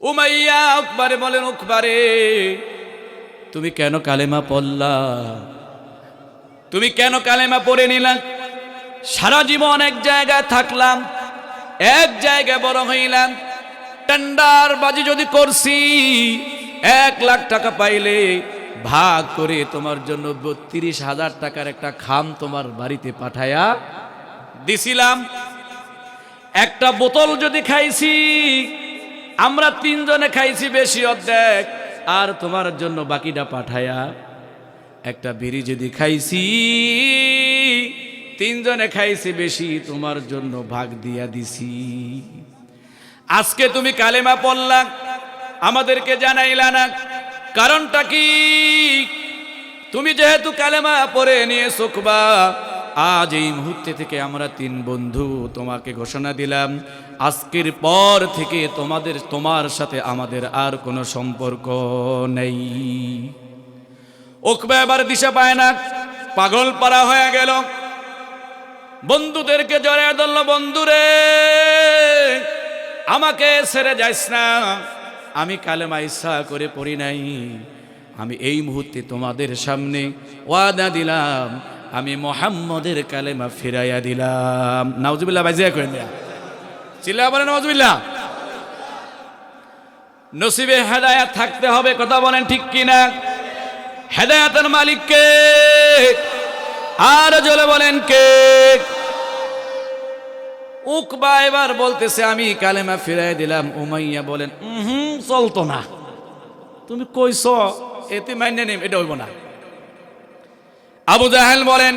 Umayya উকবারে বলেন, উকবারে তুমি কেন কালেমা পড়লা? তুমি কেন কালেমা পড়ে নিলা? সারা জীবন এক জায়গায় থাকলাম, এক জায়গায় বড় হইলাম, টেন্ডার বাজি যদি করছি 1,00,000 টাকা পাইলে ভাগ করে তোমার জন্য 32,000 টাকার একটা খাম তোমার বাড়িতে পাঠায়া দিছিলাম। একটা বোতল যদি খাইছি, আমরা 3 জনে খাইছি বেশি অর্ধেক, আর তোমার জন্য বাকিটা পাঠায়া একটা বিড়ি যদি খাইছি, 3 জনে খাইছি বেশি, তোমার জন্য ভাগ দিয়া দিছি। আজকে তুমি কালেমা পড়লা, আমাদেরকে জানাইলা না, কারণটা কি? তুমি যেহেতু কালেমা পড়ে নিয়েছো উকবা, আজ এই মুহূর্তে থেকে আমরা 3 বন্ধু তোমাকে ঘোষণা দিলাম, আজকের পর থেকে তোমার সাথে আমাদের আর কোনো সম্পর্ক নেই। উকবা এবার দিশা পায় না, পাগল পারা হয়ে গেল, বন্ধুদেরকে জড়িয়ে ধরল, বন্ধুরে আমাকে ছেড়ে যাইস না, আমি কালেমা ইচ্ছা করে পড়ি নাই, আমি এই মুহূর্তে তোমাদের সামনে ওয়াদা দিলাম, আমি মুহাম্মদের কালেমা ফিরাইয়া দিলাম। নাউজুবিল্লাহ, বাইজিয়া করেন না, চিল্লা বলেন নাউজুবিল্লাহ। নসিবে হেদায়েত থাকতে হবে, কথা বলেন ঠিক কিনা? হেদায়েতের মালিক কে? আর জোরে বলেন কে? উকবা এবার বলতেছে আমি কালেমা ফিরাই দিলাম। উমাইয়া বলেন চলতো না, তুমি কইছ এতে মাইনে নেম, এটা হইব না। আবু জাহেল বলেন,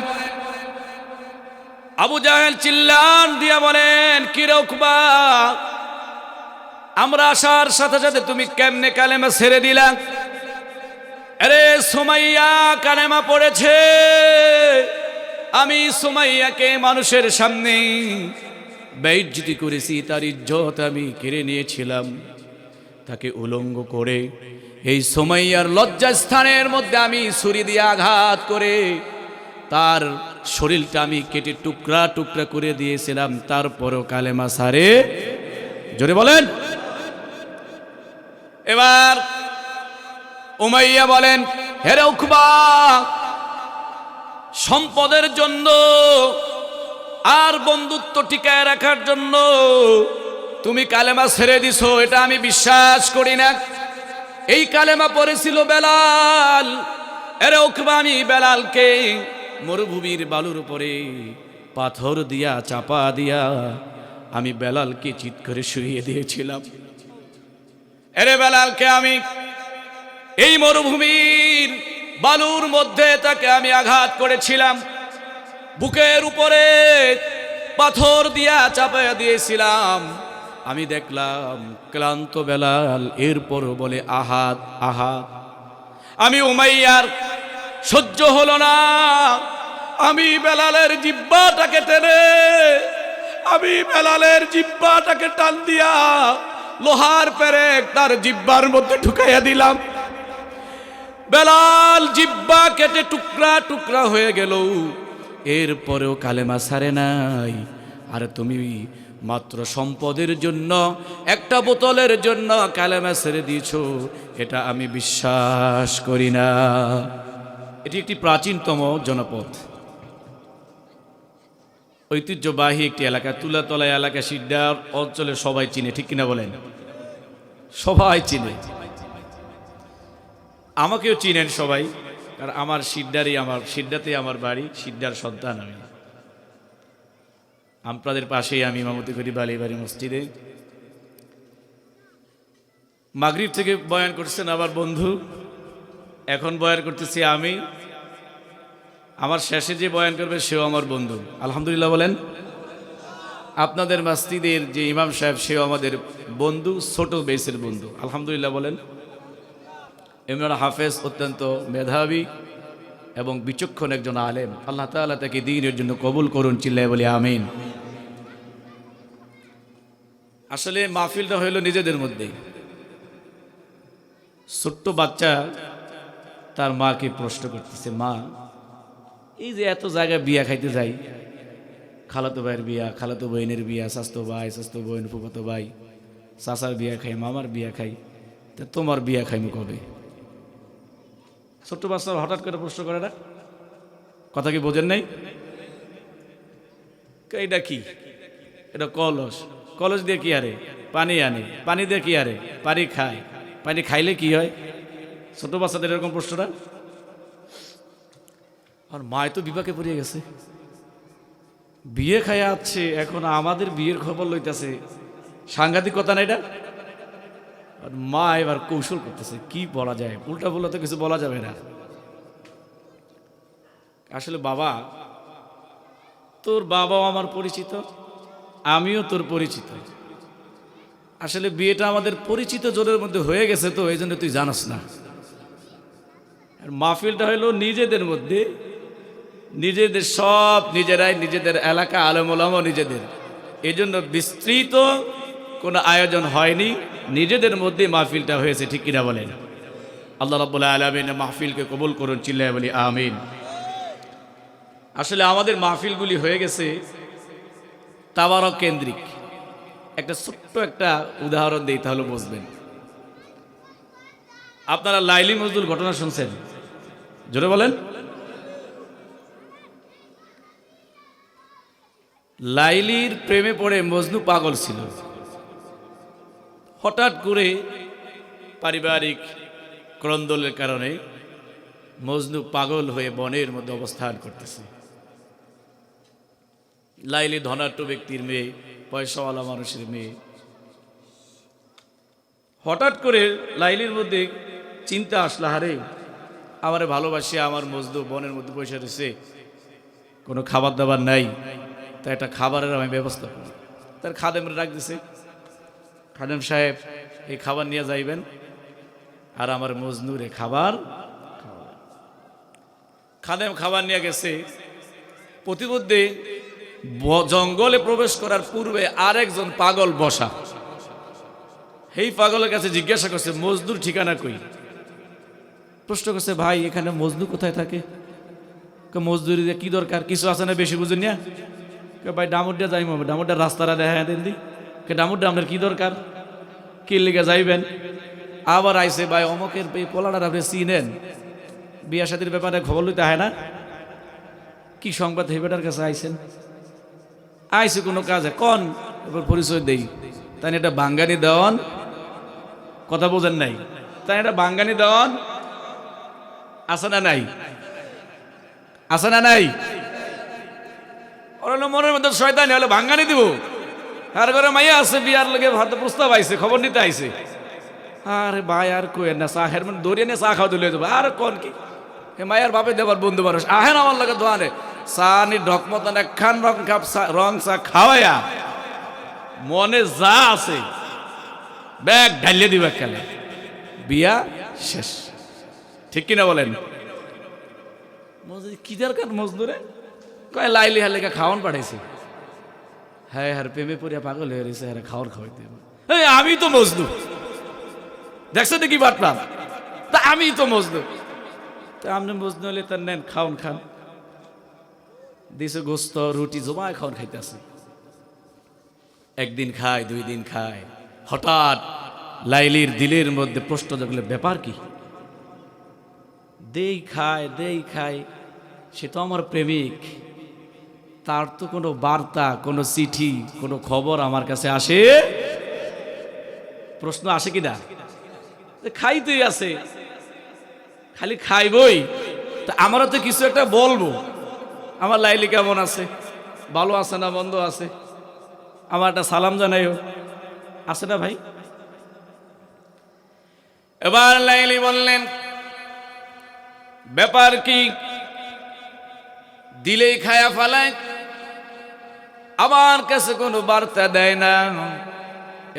আবু জাহেল চিল্লান দিয়া বলেন, কি রে উকবা, আমরা আসার সাথে সাথে তুমি কেমনে কালেমা ছেড়ে দিলা? আরে সুমাইয়া কালেমা পড়েছে, আমি সুমাইয়াকে মানুষের সামনে বেইজ্জতি করেছি, তার ইজ্জত আমি কেড়ে নিয়েছিলাম, তাকে উলঙ্গ করে এই সুমাইয়ার লজ্জাস্থানের মধ্যে আমি ছুরি দিয়ে আঘাত করে তার শরীরটা আমি কেটে টুকরা টুকরা করে দিয়েছিলাম, তারপরও কালেমা সারে। জোরে বলেন। এবার উমাইয়া বলেন, হে উকবা, সম্পদের জন্য আর বন্ধুত্ব টিকায় রাখার জন্য তুমি কালেমা ছেড়ে দিছো, এটা আমি বিশ্বাস করি না। এই কালেমা পড়েছিল বেলাল। এরে উকবা, আমি বেলালকে মরুভূমির বালুর উপরে পাথর দিয়া চাপা দিয়া আমি বেলালকে চিৎ করে শুইয়ে দিয়েছিলাম। এরে বেলালকে আমি এই মরুভূমির বালুর মধ্যে তাকে আমি আঘাত করেছিলাম, বুকের উপরে পাথর দিয়া চাপাইয়া দিয়েছিলাম। আমি দেখলাম ক্লান্ত বেলাল, এরপরও বলে আহাত আহাত। আমি উমাইয়ার সহ্য হলো না, আমি বেলালের জিহ্বাটাকে টেনে, আমি বেলালের জিহ্বাটাকে টান দিয়া লোহার পেরেক তার জিহ্বার মধ্যে ঢুকাইয়া দিলাম। বেলাল জিহ্বা কেটে টুকরা টুকরা হয়ে গেল, এরপরেও কালেমা ছাড়ে নাই। আর তুমি মাত্র সম্পদের জন্য, একটা বোতলের জন্য কালেমা ছেড়ে দিয়েছো, এটা আমি বিশ্বাস করি না। এটি একটি প্রাচীনতম জনপদ, ঐতিহ্যবাহী একটি এলাকা, তুলাতলা এলাকা, সিড্ডার অঞ্চলে সবাই চিনে, ঠিক কিনা বলেন? সবাই চিনে, আমাকেও চিনেন সবাই, কারণ আমার সিড্ডাতেই আমার বাড়ি, সিড্ডার সন্তান আমি। আপনাদের পাশেই আমি ইমামতি করি বালিবাড়ি মসজিদে। মাগরিব থেকে বয়ান করছেন আবার বন্ধু, এখন বয়ান করতেছি আমি, আমার শেষে যে বয়ান করবে সেও আমার বন্ধু। আলহামদুলিল্লাহ বলেন। আপনাদের মসজিদের যে ইমাম সাহেব সেও আমাদের বন্ধু, ছোট বেসের বন্ধু। আলহামদুলিল্লাহ বলেন। ইমরান হাফেজ অত্যন্ত মেধাবী এবং বিচক্ষণ একজন আলেম। আল্লাহ তাআলা তাকে দ্বীনের জন্য কবুল করুন, চিল্লায় বলি আমিন। আসলে মাহফিলটা হইল নিজেদের মধ্যেই। ছোট্ট বাচ্চা তার মাকে প্রশ্ন করতেছে, মা, এই যে এত জায়গায় বিয়া খাইতে যাই, খালাতো ভাইয়ের বিয়া, খালাতো বোনের বিয়া, স্বাস্থ্য ভাই, স্বাস্থ্য বোন, ফুফাতো ভাই, চাচার বিয়া খাই, মামার বিয়া খাই, তা তোমার বিয়া খাইমু কবে? ছোট্ট বাচ্চা হঠাৎ করে প্রশ্ন করে না, কথা কি বোঝেন নাই? এটা কি? এটা কলস, কলস দিয়ে কি আরে পানি আনে, পানি দিয়ে কি আরে পানি খায়, পানি খাইলে কি হয়? ছোট বাচ্চাদের এরকম প্রশ্নটা। আর মায় তো বিপাকে পড়িয়ে গেছে, বিয়ে খাইয়া আছে, এখন আমাদের বিয়ের খবর লইতেছে, সাংঘাতিক কথা না এটা? আর মা এবার কৌশল করতেছে, কি বলা যায়, উল্টা বললে তো কিছু বলা যাবে না। আসলে বাবা, তোর বাবাও আমার পরিচিত, আমিও তোর পরিচিত। আসলে বিয়েটা আমাদের পরিচিত জনের মধ্যে হয়ে গেছে, তো এই জন্য তুই জানাস না। আর মাহফিলটা হইলো নিজেদের মধ্যে, নিজেদের সব নিজেরাই, নিজেদের এলাকা আলেম ওলামা নিজেদের, এই জন্য বিস্তৃত কোনো আয়োজন হয়নি, নিজেদের মধ্যে মাহফিলটা হয়েছে, ঠিক কিনা বলেন? আল্লাহ রাব্বুল আলামিন মাহফিলকে কবুল করুন, চিল্লায় বলি আমিন। আসলে আমাদের মাহফিলগুলি হয়ে গেছে তাবারক কেন্দ্রিক। একটা ছোট্ট একটা উদাহরণ দিই, তাহলে বুঝবেন। আপনারা লাইলি মজনুর ঘটনা শুনছেন? জোরে বলেন। লাইলির প্রেমে পড়ে মজনু পাগল ছিল। হঠাৎ করে পারিবারিক ক্রন্দলের কারণে মজনু পাগল হয়ে বনের মধ্যে অবস্থান করতেছে। লাইলি ধনাঢ্য ব্যক্তির মেয়ে, পয়সাওয়ালা মানুষের মেয়ে। হঠাৎ করে লাইলির মধ্যে চিন্তা আসলো, হারে আমারে ভালোবাসি আমার মজনু বনের মধ্যে বসে রয়েছে, কোনো খাবার দাবার নাই, তাই একটা খাবারের আমি ব্যবস্থা করি। তার খাদেমরা ডাক দিছে, খাদেম সাহেব এই খাবার নিয়ে যাইবেন, আর আমার মজনুরে খাবার। খাদেম খাবার নিয়ে গেছে। প্রতিমধ্যে জঙ্গলে প্রবেশ করার পূর্বে আরেকজন পাগল বসা, এই পাগলের কাছে জিজ্ঞাসা করছে, মজনুর ঠিকানা কই? প্রশ্ন করছে, ভাই এখানে মজনু কোথায় থাকে? মজদুরি কি দরকার, কিছু আছে না বেশি বুঝুন না? ভাই ডামুড্ডা যাইম, ডামুড্ডার রাস্তাটা দেখা দেন দি, ডামুড্ডা আপনার কি দরকার, কি লিগে যাইবেন? আবার আইসে, ভাই অমকের পোলাটার আপনি চিনেন, বিয়া শাদীর ব্যাপারে খবর লইতে হয় না? কি সংবাদ হেবেটার কাছে আইসেন? আইসে কোনো কাজে, কন এবার পরিচয় দেই। তাই এটা বাঙ্গানি দেওয়ান, কথা বোঝেন নাই? তাই এটা বাঙ্গানি দেওয়ান আছে না নাই? আছে না নাই? ওরা মনের মধ্যে শয়তানি হলে ভাঙ্গানি দিব। আর ঘরে মাইয়া আছে, বিয়ার লগে হয়তো প্রস্তাব আইছে, খবর নিতে আইছে। আরে ভাই আর কইেন না, চাহের মানে দৌড়িয়ে নিয়ে চা খাওয়া দিলে যাবো। আর কোন কি মায়ের বাপে দেবার বন্ধু মানুষ, আহেন আমার লাগে দোয়ানে চা নি ঢকমতান একখান রং কাপ রং চা খাওয়াইয়া মনে যা আছে ব্যাগ ঢালিয়ে দিবে খেলে, বিয়া শেষ। ঠিক কিনা বলেন? কি দরকার মজদুরে? কয় লাইলি হালেকা খাওয়ান পাঠাইছে। হ্যাঁ হ্যাঁ, প্রেমে পড়িয়া পাগল হয়ে রয়েছে, হ্যাঁ খাওয়ার খাওয়াইতে। আমি তো মজদুর, দেখছো দেখি বাটলাম, তা আমি তো মজদুর। তা আপনি মজনু হলে তার নেন, খাওন খান। দিছে গোস্ত রুটি জমায় খাওয়ান খাইতেছে। একদিন খায়, দুই দিন খায়। হঠাৎ লাইলির দিলের মধ্যে প্রশ্ন জাগলে, ব্যাপার কি? দেই খায়, সে তো আমার প্রেমিক, তার তো কোনো বার্তা, কোনো চিঠি, কোনো খবর আমার কাছে আসে। প্রশ্ন আসে কিনা? খাইতেই আছে, খালি খাইবই, তা আমারও তো কিছু একটা বলবো। আমার লাইলি কেমন আছে, ভালো আছে না মন্দ আছে, আমার একটা সালাম জানাইও, আছে না ভাই? এবার লাইলি বললেন, ব্যাপার কি? দিলেই খায়া ফেলায়, আমার কাছে কোনো বার্তা দেয় না।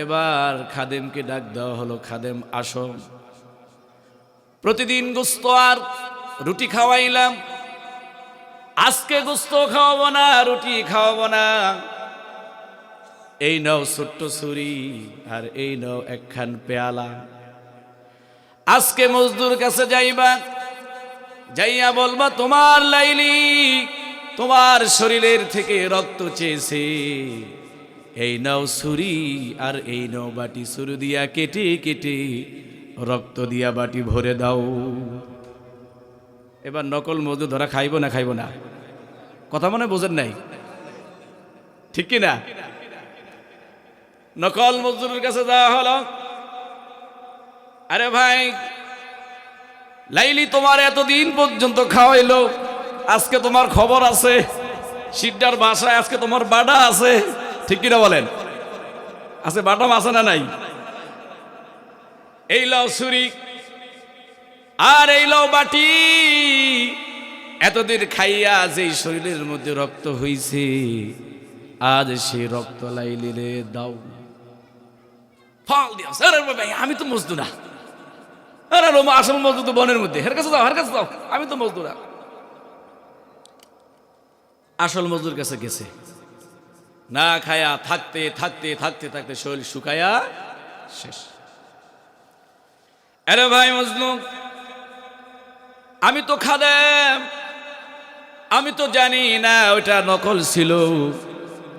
এবার খাদেমকে ডাক দেওয়া হলো, খাদেম আসো। প্রতিদিন গোস্ত আর রুটি খাওয়াইলাম, আজকে গোস্ত খাওয়াবো না, রুটি খাওয়াবো না। এই নাও ছোট্ট ছুরি, আর এই নাও একখান পেয়ালা। আজকে মজদুর কাছে যাইবা, যাইয়া বলবা তোমার লাইলি তোমার শরীরের থেকে রক্ত চেয়েছে, এই নাও ছুরি আর এই নাও বাটি, ছুরি দিয়া কেটে কেটে রক্ত দিয়া বাটি ভরে দাও। এবার নকল মজদুর ধরা খাইব না খাইব না? কথা মনে বোঝেন নাই, ঠিক কি না? নকল মজদুরের কাছে যাওয়া হলো। আরে ভাই, লাইলি তোমার এতদিন পর্যন্ত খাওয়াইলো, আজকে তোমার খবর আছে, সিদ্ধার বাসায় আজকে তোমার বাডা আছে, ঠিক কিনা বলেন? আছে বাটা আছে না নাই? এই লও ছুরি আর এই লও বাটি, এতদিন খাইয়া যেই শরীরের মধ্যে রক্ত হইছে, আজ সেই রক্ত লাইলিরে দাও। ফল দিও। ভাই আমি তো মজদুর না, আরে রোমা আসল মজদুর তো বনের মধ্যে, হের কাছে দাও, হের কাছে দাও, আমি তো মজদুর না। আসল মজদুর কাছে গেছে, না খায়া থাকতে থাকতে থাকতে থাকতে শরীর শুকায়া শেষ। আরে ভাই মজলুম, আমি তো খাদেম, আমি তো জানি না ওটা নকল ছিল,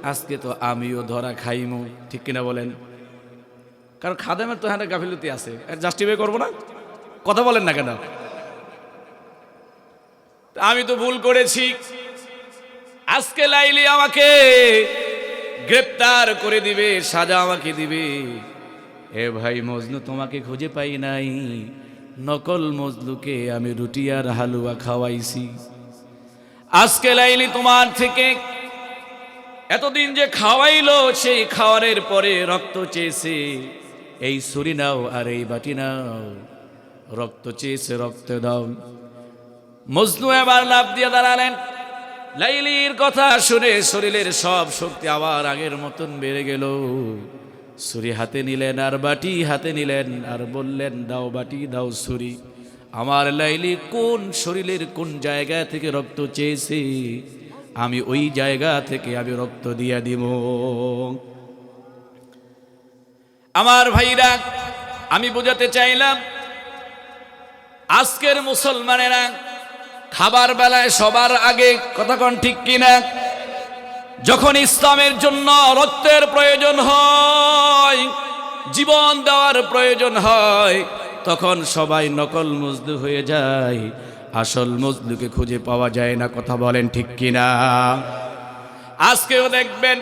আজকে তো আমিও ধরা খাইমু, ঠিক কিনা বলেন? কারণ খাদেমের তো হ্যাঁ গাফিলতি আছে, জাস্টিফাই করবো না? কথা বলেন না কেন? আমি তো ভুল করেছি, আজকে লাইলি আমাকে গ্রেপ্তার করে দিবে, সাজা আমাকে দিবে। এ ভাই মজনু, তোমাকে খুঁজে পাই নাই, নকল মজলুকে আমি রুটি আর হালুয়া খাওয়াইছি। আজকে লাইলি তোমার থেকে এতদিন যে খাওয়াইলো, সেই খাওয়ারের পরে রক্ত চেয়েছে, এই ছুরি নাও আর এই বাটি নাও, রক্ত চেয়েছে, রক্ত দাও। মজনু এবার লাফ দিয়ে দাঁড়ালেন। লাইলির কথা শুনে শরীরের সব শক্তি আবার আগের মতন বেড়ে গেল। ছুরি হাতে নিলেন আর বাটি হাতে নিলেন আর বললেন, দাও বাটি, দাও ছুরি। আমার লাইলি কোন শরীরের কোন জায়গা থেকে রক্ত চেয়েছে, আমি ওই জায়গা থেকে আমি রক্ত দিয়া দিব। আমার ভাইরা, আমি বোঝাতে চাইলাম, আজকের মুসলমানেরা খাবার বেলায় সবার আগে, কথা কোন ঠিক কিনা, যখন ইসলামের জন্য রক্তের প্রয়োজন হয়, জীবন দেওয়ার প্রয়োজন হয়, তখন সবাই নকল মজদু হয়ে যায়, আসল মজদুকে খুঁজে পাওয়া যায় না। কথা বলেন ঠিক কিনা? আজকেও দেখবেন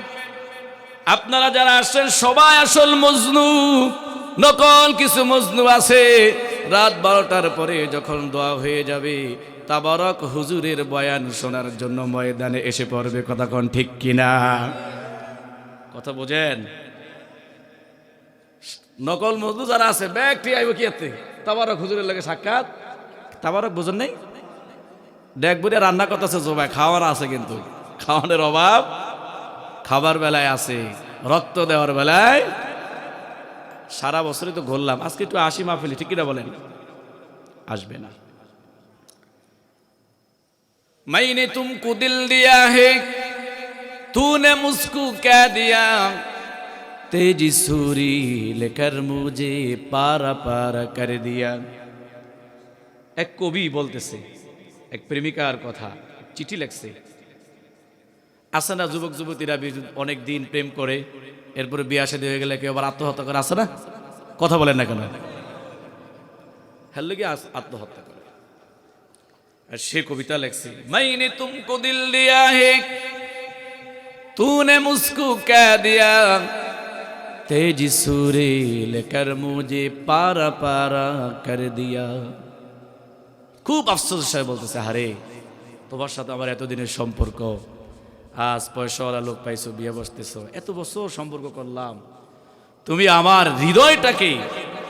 আপনারা যারা আসছেন সবাই আসল মজনু, নকল কিছু মজনু আছে। রাত 12টার পরে যখন দোয়া হয়ে যাবে, তাবারক হুজুরের বয়ান শোনার জন্য ময়দানে এসে পড়বে। কথা কোন ঠিক কিনা? কথা বোঝেন? নকল মজনু যারা আছে, ব্যাগটি আইব কি এতে, তাবারক হুজুরের লাগে সাক্ষাৎ। তাবারক বোঝেন নাই? দেখবুড়ে রান্না করতেছে, জবাই খাওয়ার আছে, কিন্তু খাওয়ানোর অভাব খাবার বেলায় আছে, রক্ত দেওয়ার বেলায়। সারা বছরই তো ঘুরলাম, আজকে একটু আসি মাহফিলে, ঠিক কিনা বলেন? আসবে না। मैंने तुमको दिल दिया है, तूने मुझको क्या दिया, तेजी सूरी लेकर मुझे पारा पारा कर दिया। এক কবি বলতেছে, এক প্রেমিকার কথা, চিঠি লেখছে। আছে না যুবক যুবতীরা অনেক দিন প্রেম করে, এরপরে বিয়ে শাদী হয়ে গেলে কেউ আবার আত্মহত্যা করে, আছে না? কথা বলেন না কেন? হ্যালো, কি আত্মহত্যা করে। আর সে কবিতা লেখছে, मैंने तुमको दिल दिया है, तूने मुझको क्या दिया, तेजी सूरे लेकर मुझे पारा पारा कर दिया। খুব আফসোস সাহেব বলতেছে, হারে তোমার সাথে আমার এতদিনের সম্পর্ক, আজ পয়সাওয়ালা লোক পাইছো, বিয়ে বসতেছো, এত বছর সম্পর্ক করলাম, তুমি আমার হৃদয়টাকে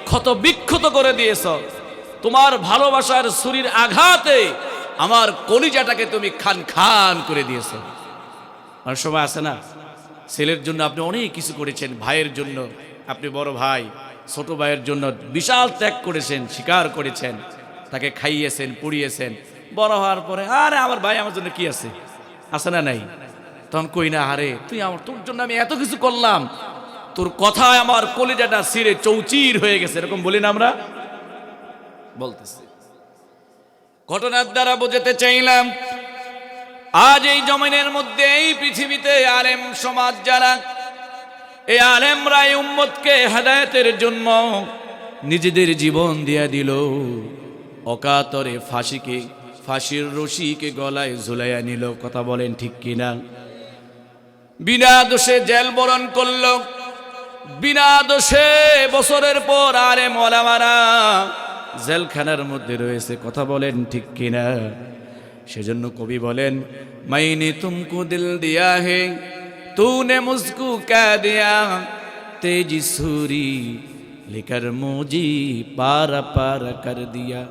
ক্ষত বিক্ষত করে দিয়েছ। তোমার ভালোবাসার ছুরির আঘাতে আমার কলিজাটাকে তুমি খান খান করে দিয়েছ। অনেক সময় আছে না, ছেলের জন্য আপনি অনেক কিছু করেছেন, ভাইয়ের জন্য আপনি বড় ভাই, ছোট ভাইয়ের জন্য বিশাল ত্যাগ করেছেন, স্বীকার করেছেন, তাকে খাইয়েছেন, পুড়িয়েছেন। বড় হওয়ার পরে, আরে আমার ভাই আমার জন্য কি আছে, আছে না নাই? তখন কই না, আরে তুই আমার, তোর জন্য আমি এত কিছু করলাম, তোর কথায় আমার কলিজাটা ছিঁড়ে চৌচির হয়ে গেছে, এরকম বলি না আমরা? বলতেছি ঘটনার দ্বারা বোঝাতে চাইলাম, আজ এই জমিনের মধ্যে, এই পৃথিবীতে আলেম সমাজ যারা, এই আলেমরা এই উম্মতকে হেদায়েতের জন্য নিজেদের জীবন দিয়া দিল। অকাতরে ফাঁসির রশিকে গলায় ঝুলাইয়া নিল। কথা বলেন ঠিক কিনা? বিনা দোষে জেল বরণ করল, বিনা দোষে বছরের পর আলেম ওলামারা জেলখানার মধ্যে রয়েছে। কথা বলেন ঠিক কিনা? সেজন্য কবি বলেন, মাইনে তুমকো দিল দিয়া হে তूने मुझको क्या दिया, तेजी सूरी लेकर मुझे पारा पारा कर दिया।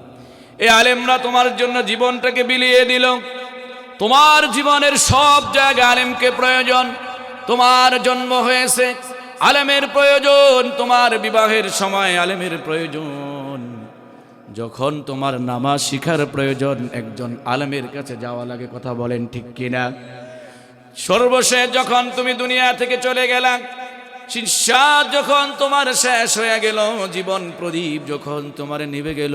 এ আলেমরা তোমার জন্য জীবনটাকে বিলিয়ে দিল। তোমার জীবনের সব জায়গায় আলেমকে প্রয়োজন। তোমার জন্ম হয়েছে, আলেমের প্রয়োজন। তোমার বিবাহের সময় আলেমের প্রয়োজন। যখন তোমার নামাজ শিখার প্রয়োজন, একজন আলেমের কাছে যাওয়া লাগে। কথা বলেন ঠিক কিনা? সর্বশেষ যখন তুমি দুনিয়া থেকে চলে গেলা, শিরশাদ যখন তোমার শেষ হয়ে গেল, জীবন প্রদীপ যখন তোমার নিভে গেল,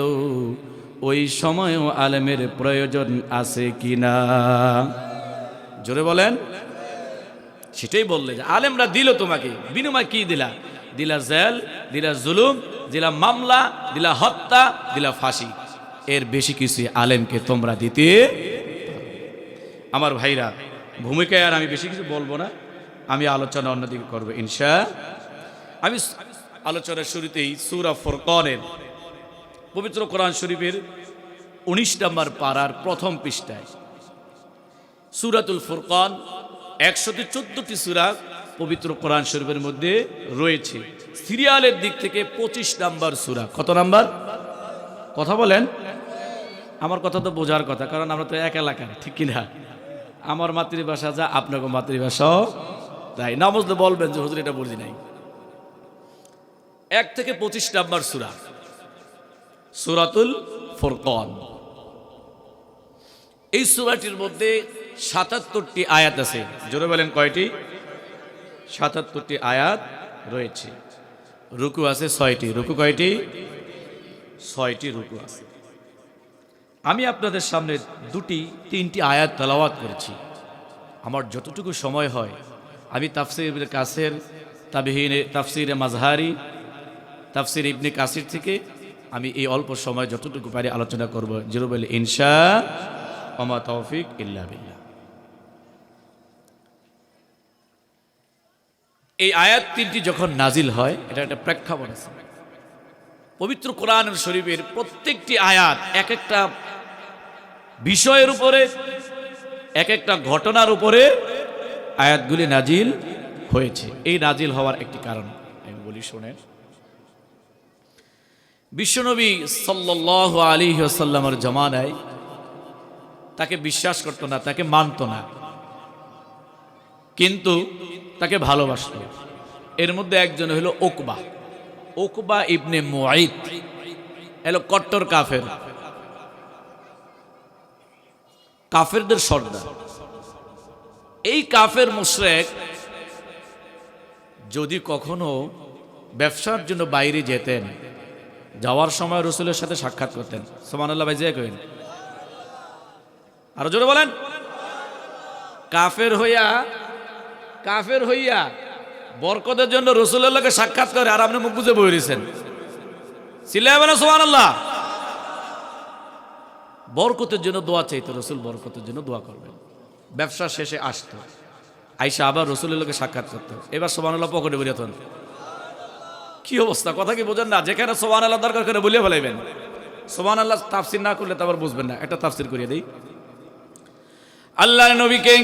ওই সময়ও আলেমের প্রয়োজন আছে কিনা? জোরে বলেন। সেটাই বললে যে আলেমরা দিল তোমাকে, বিনিময় কি দিলা? দিলা জেল, দিলা জুলুম, দিলা মামলা, দিলা হত্যা, দিলা ফাঁসি। এর বেশি কিছু আলেমকে তোমরা দিতে। আমার ভাইরা, ভূমিকায় আর আমি বেশি কিছু বলবো না, আমি আলোচনা অন্যদিকে করবো ইনশাআল্লাহ। আমি আলোচনার শুরুতেই সূরা ফুরকানের, পবিত্র কোরআন শরীফের 19 নম্বর পারার প্রথম পৃষ্ঠায় সূরাতুল ফুরকান, 114টি সূরা পবিত্র কোরআন শরীফের মধ্যে রয়েছে। সিরিয়ালের দিক থেকে 25 নম্বর সূরা। কত নাম্বার? কথা বলেন। আমার কথা তো বোঝার কথা, কারণ আমরা তো এক এলাকার, ঠিক কিনা? আমার মাতৃভাষা যা, আপনাকে মাতৃভাষাও তাই। না বুঝলে বলবেন যে হুজুর এটা বুঝি নাই। 1 থেকে 25 নম্বর সূরা, সূরাতুল ফুরকান। এই সূরাটির মধ্যে 77টি আয়াত আছে। জোরে বলেন কয়টি? 77টি আয়াত রয়েছে। রুকু আছে 6টি। রুকু কয়টি? 6টি রুকু আছে। আমি আপনাদের সামনে 2-3টি আয়াত তেলাওয়াত করেছি। আমার যতটুকু সময় হয় আমি তাফসীর ইবনে কাসির, তাফসীরে মাজহারি, তাফসীর ইবনে কাসির থেকে আমি এই অল্প সময় যতটুকু পারি আলোচনা করব। জিরুবল ইনশাআল্লাহ, ওয়া মা তৌফিক ইল্লা বিল্লাহ। এই আয়াত 3টি যখন নাজিল হয়, এটা একটা প্রেক্ষাপট আছে। পবিত্র কোরআন শরীফের প্রত্যেকটি আয়াত এক একটা বিষয়ের উপরে, এক একটা ঘটনার উপরে আয়াতগুলি নাজিল হয়েছে। এই নাজিল হওয়ার একটি কারণ আমি বলি, শোনেন। বিশ্বনবী সাল্লাল্লাহু আলাইহি ওয়াসাল্লামের জামানায় তাকে বিশ্বাস করতো না, তাকে মানতো না, কিন্তু তাকে ভালোবাসত। এর মধ্যে একজন হলো উকবা ইবনে মুআইত, এলো কট্টর কাফের, কাফেরদের সর্দার। এই কাফের মুশরিক যদি কখনো ব্যবসার জন্য বাইরে যেতেন, যাওয়ার সময় রাসূলের সাথে সাক্ষাৎ করতেন। সুবহানাল্লাহ ভাই, যে কইন আরো জোরে বলেন। কাফের হইয়া বরকতের জন্য রাসূলের লগে সাক্ষাৎ করে, আর আপনি মুখ বুজে বই রইছেন। চিল্লাবেন সুবহানাল্লাহ। বরকতের জন্য দোয়া চাইতো রাসূল, বরকতের জন্য দোয়া করবেন। ব্যবসা শেষে আসতো, আইসা আবার রাসূলের লগে সাক্ষাৎ করতো। এবার সুবহানাল্লাহ পকেটে বলিয়াতেন। কি অবস্থা, কথা কি বোঝেন না? যেখানে সুবহানাল্লাহ দরকার করে বলিয়ে ফেলাইবেন। সুবহানাল্লাহ তাফসীর না করলে তো আবার বুঝবেন না। একটা তাফসীর করিয়ে দেই। আল্লাহর নবীকে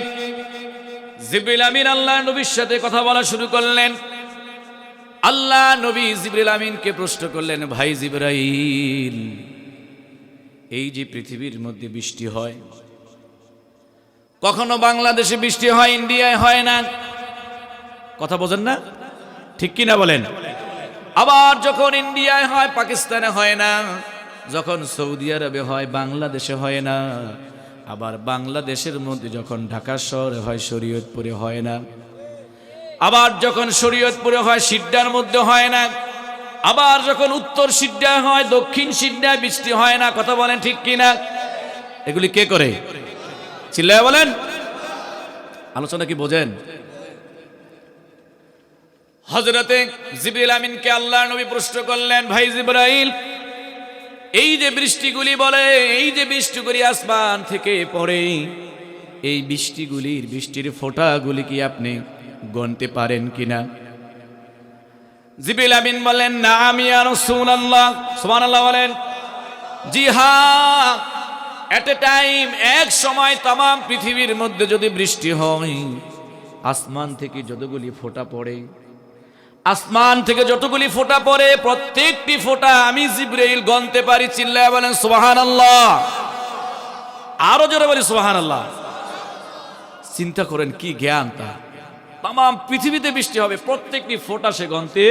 জিবরিল আমিন আল্লাহর নবীর সাথে কথা বলা শুরু করলেন। আল্লাহ নবী জিবরিল আমিনকে প্রশ্ন করলেন, ভাই জিবরাইল, এই যে পৃথিবীর মধ্যে বৃষ্টি হয়, কখনো বাংলাদেশে বৃষ্টি হয়, ইন্ডিয়ায় হয় না, কথা বোঝেন না? ঠিক কি না বলেন? আবার যখন ইন্ডিয়ায় হয়, পাকিস্তানে হয় না, যখন সৌদি আরবে হয়, বাংলাদেশে হয় না, আবার বাংলাদেশের মধ্যে যখন ঢাকা শহরে হয়, শরীয়তপুরে হয় না, আবার যখন শরীয়তপুরে হয়, সিড্ডার মধ্যে হয় না, আবার যখন উত্তর সিড্ডায় হয়, দক্ষিণ সিড্ডায় বৃষ্টি হয় না। কথা বলেন ঠিক কিনা? এগুলি কে করে? চিল্লায় বলেন। আলোচনা কি বোঝেন? হযরতে জিবরিল আমিনকে আল্লাহর নবী প্রশ্ন করলেন, ভাই জিবরাইল, এই যে বৃষ্টিগুলি বলে, এই যে বৃষ্টিগুলি আসমান থেকে পড়ে, এই বৃষ্টির ফোঁটাগুলি কি আপনি গণতে পারেন কিনা? জিবরিল আমিন বলেন, নাম ইয়া রাসূলুল্লাহ। সুবহানাল্লাহ বলেন। জি হ্যাঁ, এট এ টাইম, এক সময় তাম পৃথিবীর মধ্যে যদি বৃষ্টি হয়, আসমান থেকে যতগুলি ফোঁটা পড়ে, আসমান থেকে যতগুলি ফোঁটা পড়ে, প্রত্যেকটি ফোঁটা আমি জিবরাইল গণতে পারি। চিল্লায়া বলেন সুবহানাল্লাহ। আরো জোরে বলি সুবহানাল্লাহ। চিন্তা করেন কি জ্ঞান তা। তাম পৃথিবীতে বৃষ্টি হবে, প্রত্যেকটি ফোঁটা সে গণতে।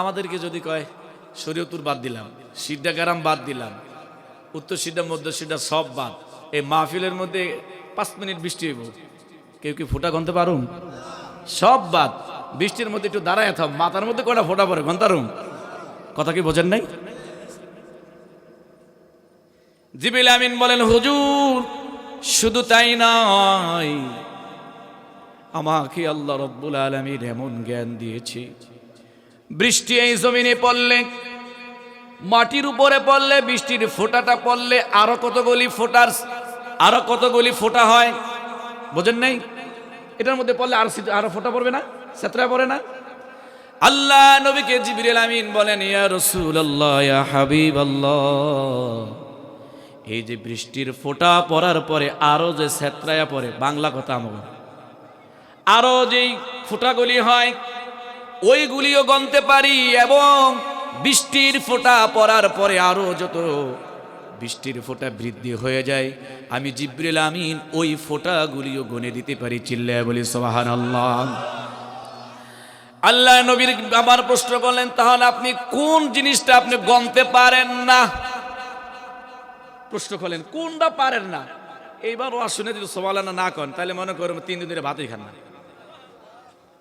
আমাদেরকে যদি কয় শরীয়তুর বাদ দিলাম, সিদ্ধা গ্রাম বাদ দিলাম, উত্তর সিদ্ধা মধ্য সিদ্ধা সব বাদ, এই মাহফিলের মধ্যে 5 মিনিট বৃষ্টি হইব, কেউ কি ফোঁটা গণতে পারুম? সব বাদ। বৃষ্টির মধ্যে একটু দাঁড়ায় থাম, মাথার মধ্যে কয়টা ফোঁটা পড়ে গন্তারুম? কথা কি বোঝেন নাই? জিবরিল আমিন বলেন, হুজুর শুধু তাই নয়, আমাকে আল্লাহ রব্বুল আলামিন এমন জ্ঞান দিয়েছে, বৃষ্টি এই জমিনে পড়লে, মাটির উপরে পড়লে, বৃষ্টির ফোঁটাটা পড়লে আরো কতগুলি ফোঁটা হয়, বোঝেন নাই? এটার মধ্যে পড়লে আরো ফোঁটা পড়বে না? সেতরা পড়ে না? আল্লাহ নবীকে জিবরিল আমিন বলেন, ইয়া রাসূলুল্লাহ, ইয়া হাবিবাল্লাহ, এই যে বৃষ্টির ফোঁটা পড়ার পরে আরো যে সেতরায়া পড়ে, বাংলা কথা আমার, আরো যেই ফোঁটাগুলি হয় ওইগুলিও গণতে পারি, এবং বৃষ্টির ফোঁটা পড়ার পরে আরো যত বৃষ্টির ফোঁটা বৃদ্ধি হয়ে যায়, আমি জিবরিল আমিন ওই ফোঁটাগুলিও গণে দিতে পারি। চিল্লায়া বলি সুবহানাল্লাহ। আল্লাহ নবীর আবার প্রশ্ন করলেন, তাহলে আপনি কোন জিনিসটা আপনি গণতে পারেন না? প্রশ্ন করলেন কোনটা পারেন না? এইবার ওয়াজ শুনে যদি সুবহানাল্লাহ না করেন, তাহলে মনে করুন 3 দিন ধরে ভাতই খান না।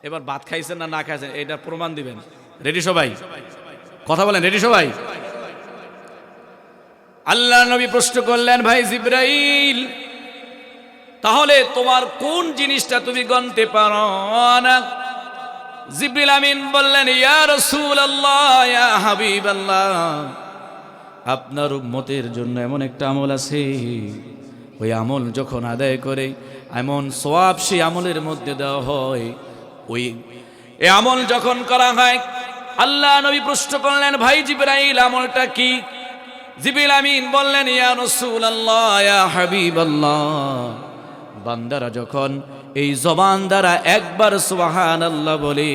এবার ভাত খাইছেন না খাইছেন, এটা প্রমাণ দিবেন। রেডি সবাই? কথা বলেন, রেডি সবাই? আল্লাহ নবী প্রশ্ন করলেন, ভাই জিবরাইল, তাহলে তোমার কোন জিনিসটা তুমি গণতে পারো না? জিবরিল আমিন বললেন, ইয়া রাসূলুল্লাহ, ইয়া হাবিবাল্লাহ, আপনার উম্মতের জন্য এমন একটা আমল আছে, ওই আমল যখন আদায় করে এমন সওয়াব সেই আমলের মধ্যে দেওয়া হয়, ওই এই আমল যখন করা হয়, আল্লাহ নবী প্রশ্ন করলেন, ভাই জিবরাইল, আমলটা কি? জিবরিল আমিন বললেন, ইয়া রাসূলুল্লাহ, ইয়া হাবিবাল্লাহ, বান্দারা যখন এই জবান দ্বারা একবার সুবহানাল্লাহ বলে,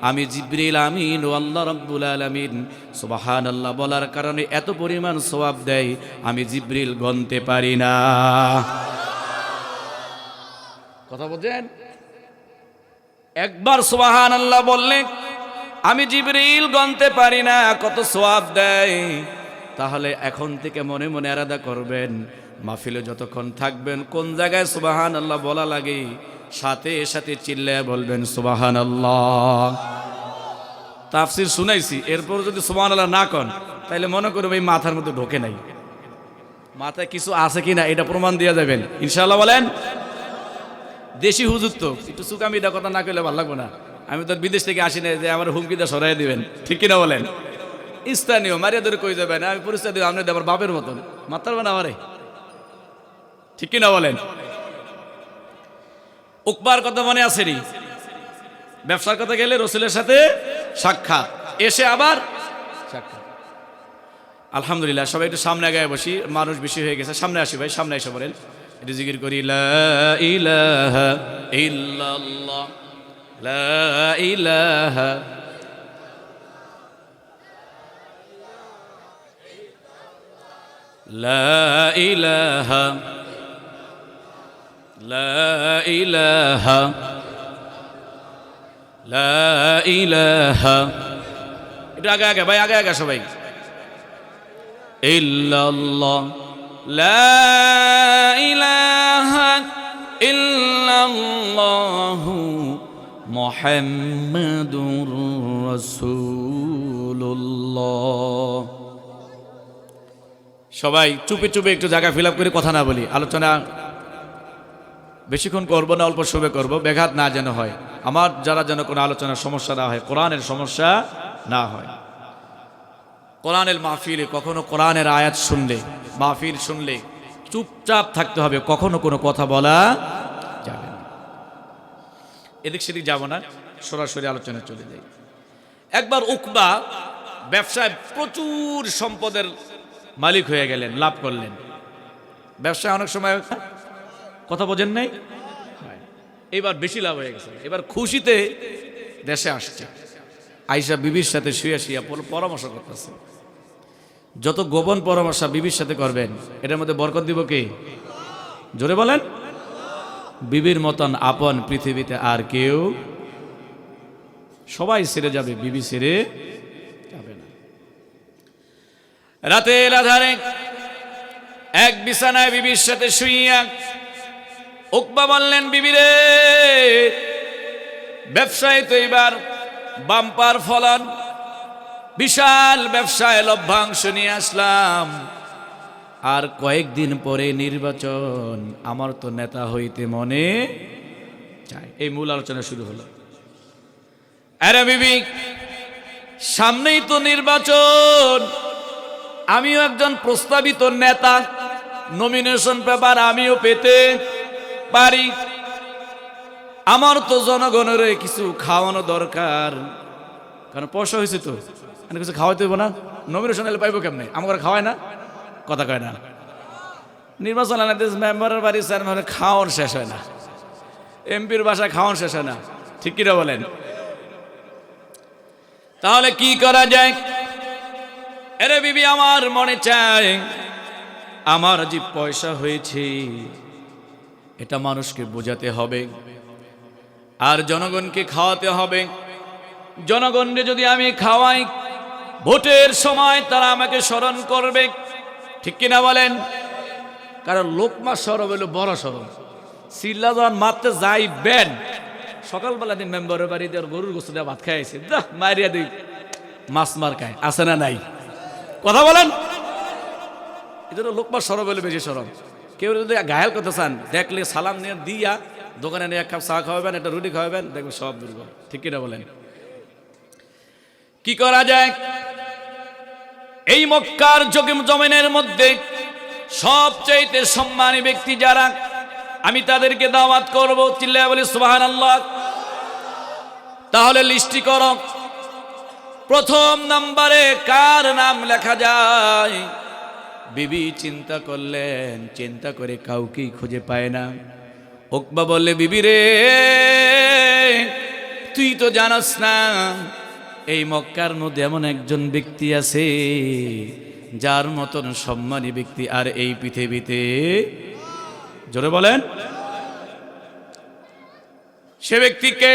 আমি জিবরিল আমিন ও আল্লাহ রাব্বুল আলামিন সুবহানাল্লাহ বলার কারণে এত পরিমাণ সওয়াব দেয়, আমি জিবরিল গণতে পারি না। কথা বলেন? একবার সুবহানাল্লাহ বললে আমি জিবরিল গণতে পারি না, কত সওয়াব দেয়। তাহলে এখন থেকে মনে মনে আলাদা করবেন, মাহফিলে যতক্ষণ থাকবেন, কোন জায়গায় সুবহানাল্লাহ বলা লাগে, সাথে সাথে চিল্লায়া বলবেন সুবহানাল্লাহ। তাফসীর শুনাইছি, এরপর যদি সুবহানাল্লাহ না কন, তাহলে মনে করুন এই মাথার মধ্যে ঢোকে নাই, মাথায় কিছু আছে কিনা এটা প্রমাণ দিয়ে যাবেন ইনশাআল্লাহ। বলেন, দেশি হুজুর তো একটু সুকামিটা কথা না কইলে ভালো লাগবে না। আমি তো বিদেশ থেকে আসি না যে আমার হুমকিটা সরাই দিবেন, ঠিক কিনা বলেন? স্থানীয় মারিয়া ধরে কই যাবেন, আমি পরিচয় দিব আপনি আমার বাপের মতন, মাথার না আমারে, ঠিক কিনা বলেন? উকবার কথা মনে আছে নি? ব্যবসার কথা গেলে রসুলের সাথে সাক্ষাৎ, এসে আবার সাক্ষাৎ। আলহামদুলিল্লাহ, সবাই একটু সামনে আগায় বসি, মানুষ বেশি হয়ে গেছে, সামনে আসি ভাই, সামনে এসে বলেন, একটু জিকির করি, লা ইলাহা ইল্লাল্লাহ, লা ইলাহা, লা ইলাহা, লা ইলাহা, লা ইলাহা, একটু আগে আগে ভাই, আগে আগে সবাই, ইল্লাল্লাহ, লা ইলাহা ইল্লাল্লাহু মুহাম্মাদুর রাসূলুল্লাহ। সবাই চুপে চুপে একটু জায়গা ফিল আপ করে কথা না বলি, আলোচনা বেশিক্ষণ করব না, অল্প সময় করব, ব্যাঘাত না যেন হয়, আমার যারা যেন কোনো আলোচনার সমস্যা না হয়, কোরআনের সমস্যা না হয়। কোরআনের মাহফিলে কখনো কোরআনের আয়াত শুনলে, মাহফিল শুনলে চুপচাপ থাকতে হবে, কখনো কোনো কথা বলা যাবে না। এদিক সেদিক যাব না, সরাসরি আলোচনায় চলে যাই। একবার উকবা ব্যবসায় প্রচুর সম্পদের মালিক হয়ে গেলেন, লাভ করলেন। ব্যবসায় অনেক সময় কথা বোঝেন নাই, এবার বেশি লাভ হয়ে গেছে। এবার খুশিতে দেশে আসছে, আয়েশা বিবির সাথে শুয়ে শুয়ে পরামর্শ করতেছে। যত গোপন পরামর্শ বিবির সাথে করবেন, এটার মধ্যে বরকত দিব কে? জোরে বলেন। বিবির মতন আপন পৃথিবীতে আর কেউ, সবাই ছেড়ে যাবে, বিবি ছেড়ে যাবে না। রাতের আধারে এক বিছানায় বিবির সাথে শুইয়া উকবা বললেন, বিবিরে, ব্যবসায় তো এবার বাম্পার ফলন, বিশাল ব্যবসায় লভ্যাংশ নিয়ে আসলাম, আর কয়েকদিন পরে নির্বাচন, আমার তো নেতা হইতে মনে চায়। এই মূল আলোচনা শুরু হলো। আরে বিবি, সামনেই তো নির্বাচন, আমিও একজন প্রস্তাবিত নেতা, নমিনেশন পেপার আমিও পেতে পারি, আমার তো জনগণের কিছু খাওয়ানো দরকার, কারণ পয়সা হয়েছে তো, কিছু খাওয়াইতে হইব না, নমিনেশন এলে পাইব কেমনে, আমার খাওয়ায় না, কথা কয় না। নির্বাচন মেম্বারের বাড়ি চেয়ারম্যানের খাওয়ান শেষ হয় না, এমপির বাসায় খাওয়ান শেষ হয় না, ঠিক কিনা বলেন? তাহলে কি করা যায়? আরে বিবি, আমার মনে চায় আমার যে পয়সা হয়েছে এটা মানুষকে বোঝাতে হবে, আর জনগণকে খাওয়াতে হবে। জনগণকে যদি আমি খাওয়াই, ভোটের সময় তারা আমাকে স্মরণ করবে, ঠিক কিনা বলেন? কারণ লোকমা সরব হলো বড় সরব, সিল্লা যখন মারতে যাইবেন, সকালবেলা দিন মেম্বারের বাড়িতে গরুর গোস্ত দেওয়া ভাত খাইছে, মারিয়া দিই মাছ মার খায়, আছে না নাই? কথা বলেন। এই জন্য লোকমা সরব হলে বেশি সরব। কেউ যদি ঘায়াল করতে চান, দেখলে সালাম নিয়ে দিয়া দোকানে নিয়ে এক কাপ চা খাওয়াবেন, একটা রুটি খাওয়াবেন, দেখবেন সব দুর্বল, ঠিক কিনা বলেন? কি করা যায়? এই মক্কার জমিনের মধ্যে সবচাইতে সম্মানী ব্যক্তি যারা, আমি তাদেরকে দাওয়াত করব, চিল্লায়া বলি সুবহানাল্লাহ। তাহলে লিস্টি করো, প্রথম নম্বরে কার নাম লেখা যায়? বিবি চিন্তা করলেন, চিন্তা করে কাউকেই খুঁজে পায় না। উকবা বললে, বিবি রে, তুই তো জানাস না এই মক্কার মধ্যে এমন একজন ব্যক্তি আছে যার মতন সম্মানী ব্যক্তি আর এই পৃথিবীতে, জোরে বলেন। সে ব্যক্তিকে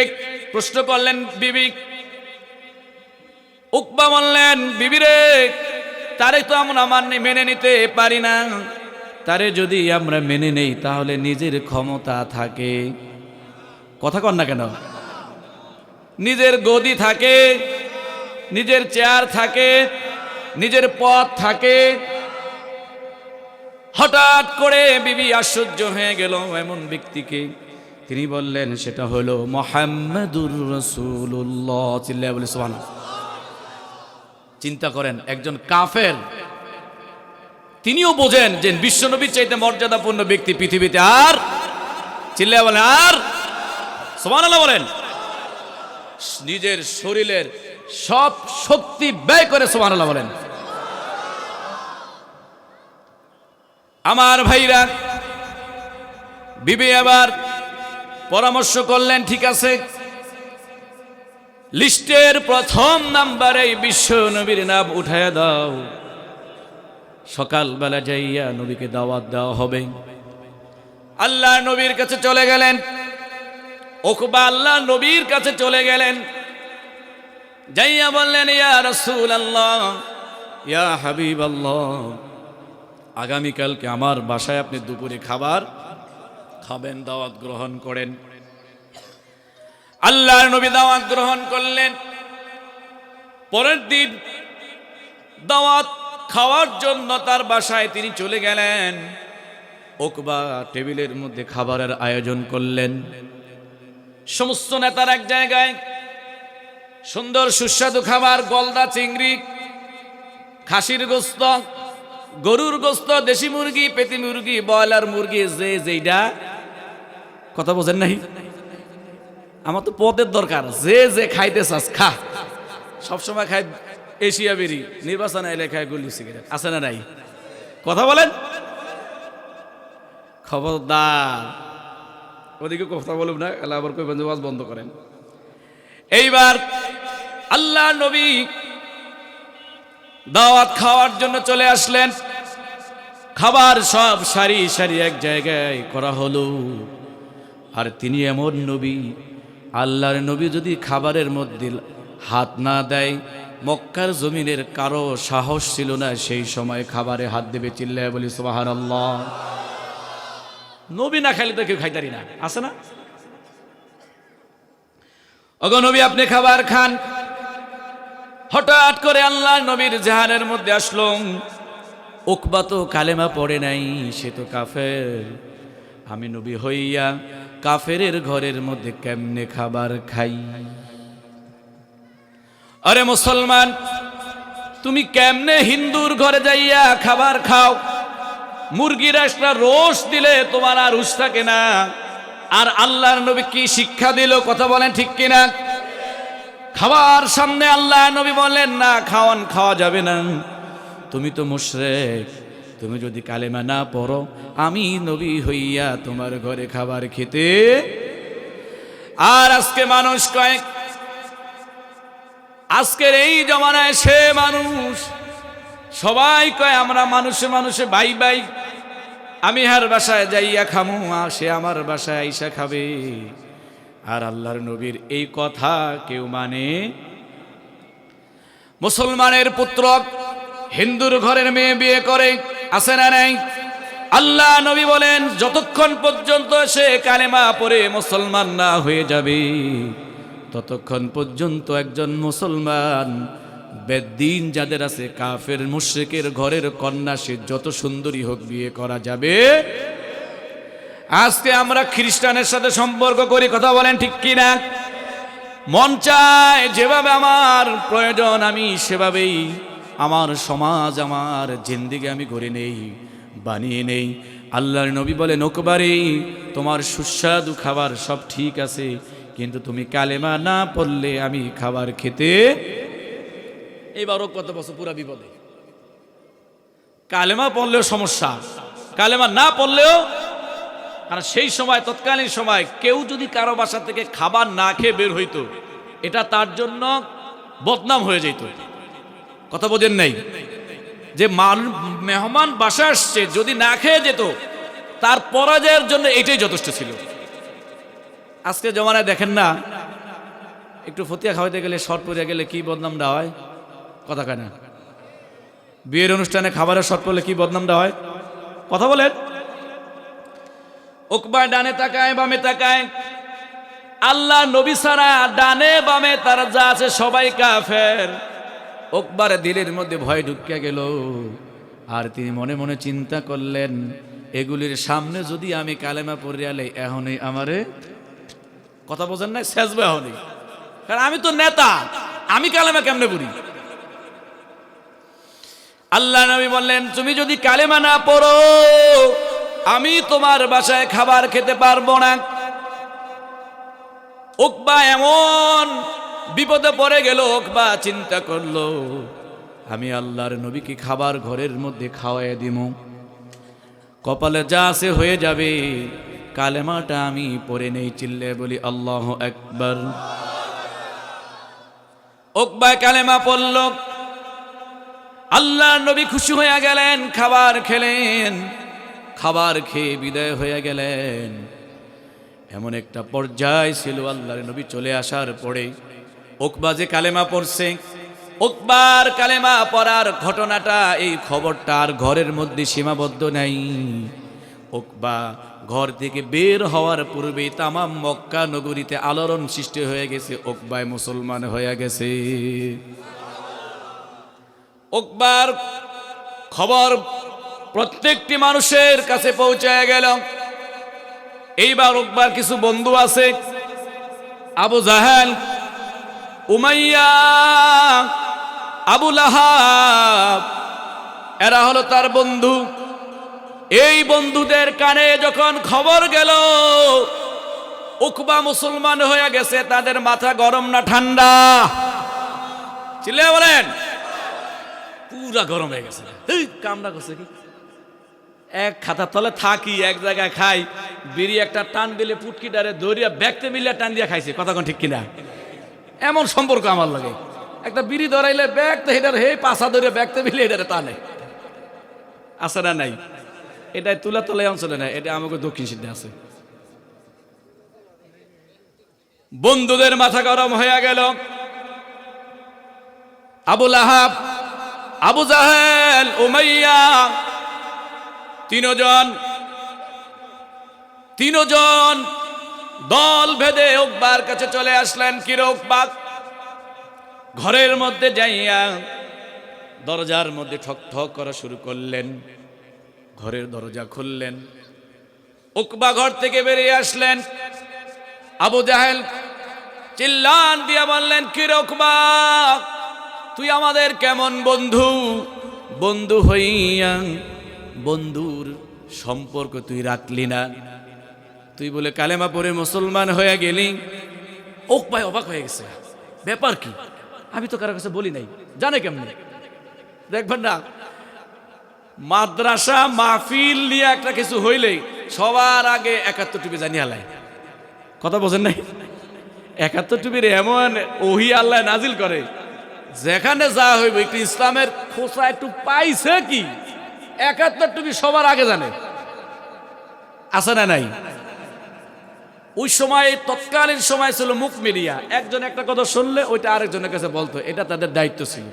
প্রশ্ন করলেন বিবি। উকবা বললেন, বিবি রে, তারে তো আমরা মেনে নিতে পারি না, তারে যদি আমরা মেনে নেই তাহলে নিজের ক্ষমতা থাকে, কথা কন না কেন? নিজের গদি থাকে, নিজের চেয়ার থাকে, নিজের পদ থাকে। হঠাৎ করে বিবি আশ্চর্য হয়ে গেল এমন ব্যক্তিকে। তিনি বললেন, সেটা হলো মুহাম্মাদুর রাসূলুল্লাহ, চিল্লায়া বলি সুবহানাল্লাহ। চিন্তা করেন, একজন কাফের, তিনিও বোঝেন যে বিশ্বনবীর চাইতে মর্যাদাপূর্ণ ব্যক্তি পৃথিবীতে আর, চিল্লায়া বলেন, আর সুবহানাল্লাহ বলেন। নিজের শরীরের সব শক্তি ব্যয় করে সুবহানাল্লাহ বলেন। আমার ভাইরা, বিবি আবার পরামর্শ করলেন, ঠিক আছে, লিস্টের প্রথম নাম্বারে বিশ্ব নবীর নাম উঠাইয়া দাও, সকালবেলা যাইয়া নবীকে দাওয়াত দেওয়া হবে। আল্লাহ নবীর কাছে চলে গেলেন। উকবা আল্লাহ নবীর কাছে চলে গেলেন, যাইয়া বললেন, ইয়া রাসূলুল্লাহ, ইয়া হাবিবাল্লাহ, আগামীকালকে আমার বাসায় আপনি দুপুরে খাবার খাবেন, দাওয়াত গ্রহণ করেন। আল্লাহর নবী দাওয়াত গ্রহণ করলেন। পরের দিন দাওয়াত খাওয়ার জন্য তার বাসায় তিনি চলে গেলেন। উকবা টেবিলের মধ্যে খাবারের আয়োজন করলেন। সমস্ত নেতার এক জায়গায় সুন্দর সুস্বাদু খাবার, গলদা চিংড়ি, খাসির গোস্ত, গরুর গোস্ত, দেশি মুরগি, পেটি মুরগি, ব্রয়লার মুরগি, যে যেইটা কথা বোঝেন নাই। আমার তো পদের দরকার, যে যে খাইতে চাস খা। সবসময় খাই এশিয়া বেরি, নির্বাচন এলে খায় গুলি সিগারেট, আছে না নাই? কথা বলেন, খবরদার ওদিকে কথা বলুন না, আবার কই ওয়াজ বন্ধ করেন। এইবার আল্লাহ নবী দাওয়াত খাওয়ার জন্য চলে আসলেন। খাবার সব সারি সারি এক জায়গায় করা হলো। আর তিনি এমন নবী, আল্লাহর নবী যদি খাবারের মধ্যে হাত না দেয়, মক্কার জমিনের কারো সাহস ছিল না সেই সময় খাবারে হাত দেবে। চিল্লায় বলি সুবহানাল্লাহ। নবী না খাইলে তো কেউ খাইতারি না, আছে না? ওগো নবী, আপনি খাবার খান। হঠাৎ করে আল্লাহ নবীর জাহানের মধ্যে আসলো, উকবা তো কালেমা পড়ে নাই, সে তো কাফের। আমি নবী হইয়া কাফেরের ঘরের মধ্যে কেমনে খাবার খাই? আরে মুসলমান, তুমি কেমনে হিন্দুর ঘরে যাইয়া খাবার খাও? মুরগির একটা রোষ দিলে তোমার আর হুঁশ থাকে না। আর আল্লাহর নবী কি শিক্ষা দিল, কথা বলেন ঠিক কিনা? খাবার সামনে আল্লাহ নবী বলেন না, খাওয়া যাবে না। তুমি তো মুশরিক, তুমি যদি কালেমা না পড়ো, আমি নবী হইয়া তোমার ঘরে খাবার খেতে। আর আজকে মানুষ কয়, আজকের এই জমানায় সে মানুষ সবাই কয় আমরা মানুষে মানুষে ভাই ভাই, আমি হার বাসায় যাইয়া খামু, সে আমার বাসায় আইসা খাবে। আর আল্লাহর নবীর এই কথা কেউ মানে? মুসলমানের পুত্র হিন্দুর ঘরের মেয়ে বিয়ে করে, আছে না নাই? আল্লাহ নবী বলেন, যতক্ষণ পর্যন্ত সে কালেমা পড়ে মুসলমান না হয়ে যাবে, ততক্ষণ পর্যন্ত একজন মুসলমান বেদ্দিন যাদের আছে, কাফের মুশরিকের ঘরের কন্যা সে যত সুন্দরী হোক বিয়ে করা যাবে। আজকে আমরা খ্রিস্টানের সাথে সম্পর্ক করি, কথা বলেন ঠিক কিনা? মন চায় যেভাবে আমার প্রয়োজন আমি সেভাবেই আমার সমাজ, আমার জিন্দেগি আমি গড়ে নেই, বানিয়ে নেই। আল্লাহর নবী বলেন, উকবারে তোমার সুস্বাদু খাবার সব ঠিক আছে, কিন্তু তুমি কালেমা না পড়লে আমি খাবার খেতে। এইবারও কত বছর পুরা বিপদে। কালেমা পড়লেও সমস্যা, কালেমা না পড়লেও। কারণ সেই সময়, তৎকালীন সময় কেউ যদি কারো বাসা থেকে খাবার না খেয়ে বের হইতো, এটা তার জন্য বদনাম হয়ে যেত। কথা বোঝেন নাই? যে মেহমান বাসা আসছে, যদি না খেয়ে যেত, তার পরাজয়ের জন্য এটাই যথেষ্ট ছিল। আজকে জমানায় দেখেন না, একটু ফতিয়া খাওয়াইতে গেলে, শর্ট পড়ে গেলে কি বদনামটা হয়, কথা কয় না? বিয়ের অনুষ্ঠানে খাবারের শর্ট পড়লে কি বদনামটা হয়, কথা বলেন? উকবা ডানে তাকায়, বামে তাকায়, আল্লাহ নবী ছাড়া ডানে বামে তারা যা আছে সবাই কাফের। উকবার দিলের মধ্যে ভয় ঢুকিয়া গেল। আর তিনি মনে মনে চিন্তা করলেন, এগুলির সামনে যদি আমি কালেমা পড়িয়ালে এখনই আমারে, কথা বোঝেন না, শেষবে এখনই। কারণ আমি তো নেতা, আমি কালেমা কেমনে পড়ি? আল্লাহ নবী বললেন, তুমি যদি কালেমা না পড়ো, আমি তোমার বাসায় খাবার খেতে পারবো না। উকবা এমন বিপদে পড়ে গেল। উকবা চিন্তা করলো, আমি আল্লাহর নবীকে খাবার ঘরের মধ্যে খাওয়াই দিব, কপালে যা আছে হয়ে যাবে, কালেমাটা আমি পড়ে নেই। চিল্লে বলি আল্লাহু আকবার। উকবা কালেমা পড়ল, আল্লাহর নবী খুশি হয়ে গেলেন, খাবার খেলেন। খাবার খেয়ে বিদায় হয়ে গেলেন। এমন একটা পর্যায় ছিল, আল্লাহর নবী চলে আসার পরে উকবা যে কালেমা পড়ছে, উকবার কালেমা পড়ার ঘটনাটা, এই খবরটা আর ঘরের মধ্যে সীমাবদ্ধ নাই। উকবা ঘর থেকে বের হওয়ার পূর্বে তামাম মক্কা নগরীতে আলোড়ন সৃষ্টি হয়ে গেছে, উকবায় মুসলমান হয়ে গেছে। উকবার খবর প্রত্যেকটি মানুষের কাছে পৌঁছায় গেল। এইবার উকবার কিছু বন্ধু আছে, আবু জাহেল, উমাইয়া, আবু লাহাব, এরা হলো তার বন্ধু। এই বন্ধুদের কানে যখন খবর গেল উকবা মুসলমান হয়ে গেছে, তাদের মাথা গরম না ঠান্ডা? চিল্লায়ে বলেন। পুরা গরম হয়ে গেছে। এই কামড়া করছে কি, এক খাতার তলে থাকি, এক জায়গায় খাই, বিড়ি একটা টান দিলে পুটকিটারে দরিয়া ব্যাগতে মিলিয়ে টান দিয়ে খাইছে। কথা কোন ঠিক কিনা? এমন সম্পর্ক আমার লাগে। একটা বিড়ি ধরাইলে ব্যাগ তো এটার হে পাশা ধরে ব্যাগতে মিলিয়ে এটারে টানে। আছে না নাই? এটাই তুলা তোলাই অঞ্চলে নাই, এটা আমাকে দক্ষিণ সিদ্ধে আছে। বন্ধুদের মাথা গরম হয়ে গেল। আবু লাহাব, আবু জাহেল, উমাইয়া, তিনজন দল ভেদে উকবার কাছে চলে আসলেন। কিরে উকবা, ঘরের মধ্যে যাইয়া দরজার মধ্যে ঠক ঠক করা শুরু করলেন। ঘরের দরজা খুললেন, উকবা ঘর থেকে বেরিয়ে আসলেন। আবু জাহেল চিল্লান দিয়া বললেন, কিরে উকবা, তুই আমাদের কেমন বন্ধু? বন্ধু হইয়া বন্ধুর সম্পর্ক তুই রাখলি না, তুই বলে কালেমা পড়ে মুসলমান হয়ে গেলি। উকবা অবাক হয়ে গেছে, ব্যাপার কি? আমি তো কারো কাছে বলি নাই, জানে কেমনে? দেখবেন না, মাদ্রাসা মাহফিল নিয়ে একটা কিছু হইলেই সবার আগে 71 টুপি জানিয়ে আলাই। কথা বোঝেন নাই? 71 টুপির এমন ওহি আল্লাহ নাজিল করে, যেখানে যা হইব একটু ইসলামের খোঁচা একটু পাইছে কি 71 টুপি সবার আগে জানে। আছে না নাই? ওই সময় তৎকালীন সময় ছিল মুখ মিডিয়া, একজন একটা কথা শুনলে ওইটা আরেকজনের কাছে বলতো, এটা তাদের দায়িত্ব ছিল।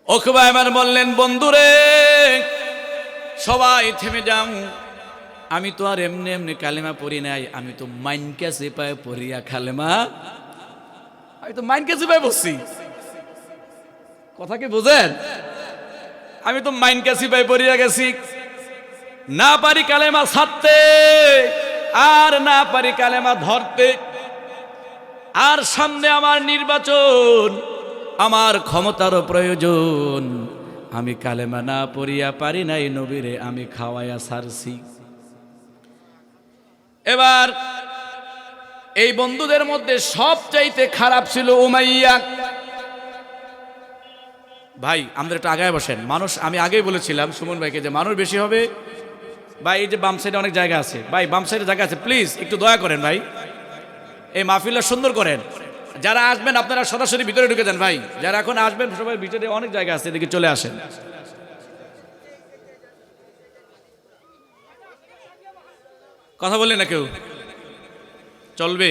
উকবা এবার বললেন, বন্ধুরে সবাই থেমে যাও, আমি তো আর এমনি এমনি কালেমা পড়ি নাই, আমি তো মাইনকা চেপায় পড়িয়া কালেমা, আমি তো মাইনকা চেপায় বসছি। কথা কি বুঝেন? আমি তো মাইনকা চেপায় পড়িয়া গেছি, না পারি কালেমা ছাড়তে আর না পারি কালেমা ধরতে। আর সামনে আমার নির্বাচন, আমার ক্ষমতারও প্রয়োজন, আমি কালেমা না পড়িয়া পারি নাই নবীরে আমি খাওয়াইয়া ছাড়ছি। এবার এই বন্ধুদের মধ্যে সবচাইতে খারাপ ছিল উমাইয়া। ভাই আমাদের একটু আগায় বসেন, মানুষ, আমি আগেই বলেছিলাম সুমন ভাইকে যে মানুষ বেশি হবে। ভাই এই যে বাম সাইডে অনেক জায়গা আছে, ভাই বাম সাইডে জায়গা আছে, প্লিজ একটু দয়া করেন ভাই, এই মাহফিলটা সুন্দর করেন। যারা আসবেন আপনারা সরাসরি ভিতরে ঢুকে যান ভাই, যারা এখন আসবেন সবাই ভিতরে অনেক জায়গা আছে, এদিকে চলে আসেন। কথা বললেন না কেউ? চলবে?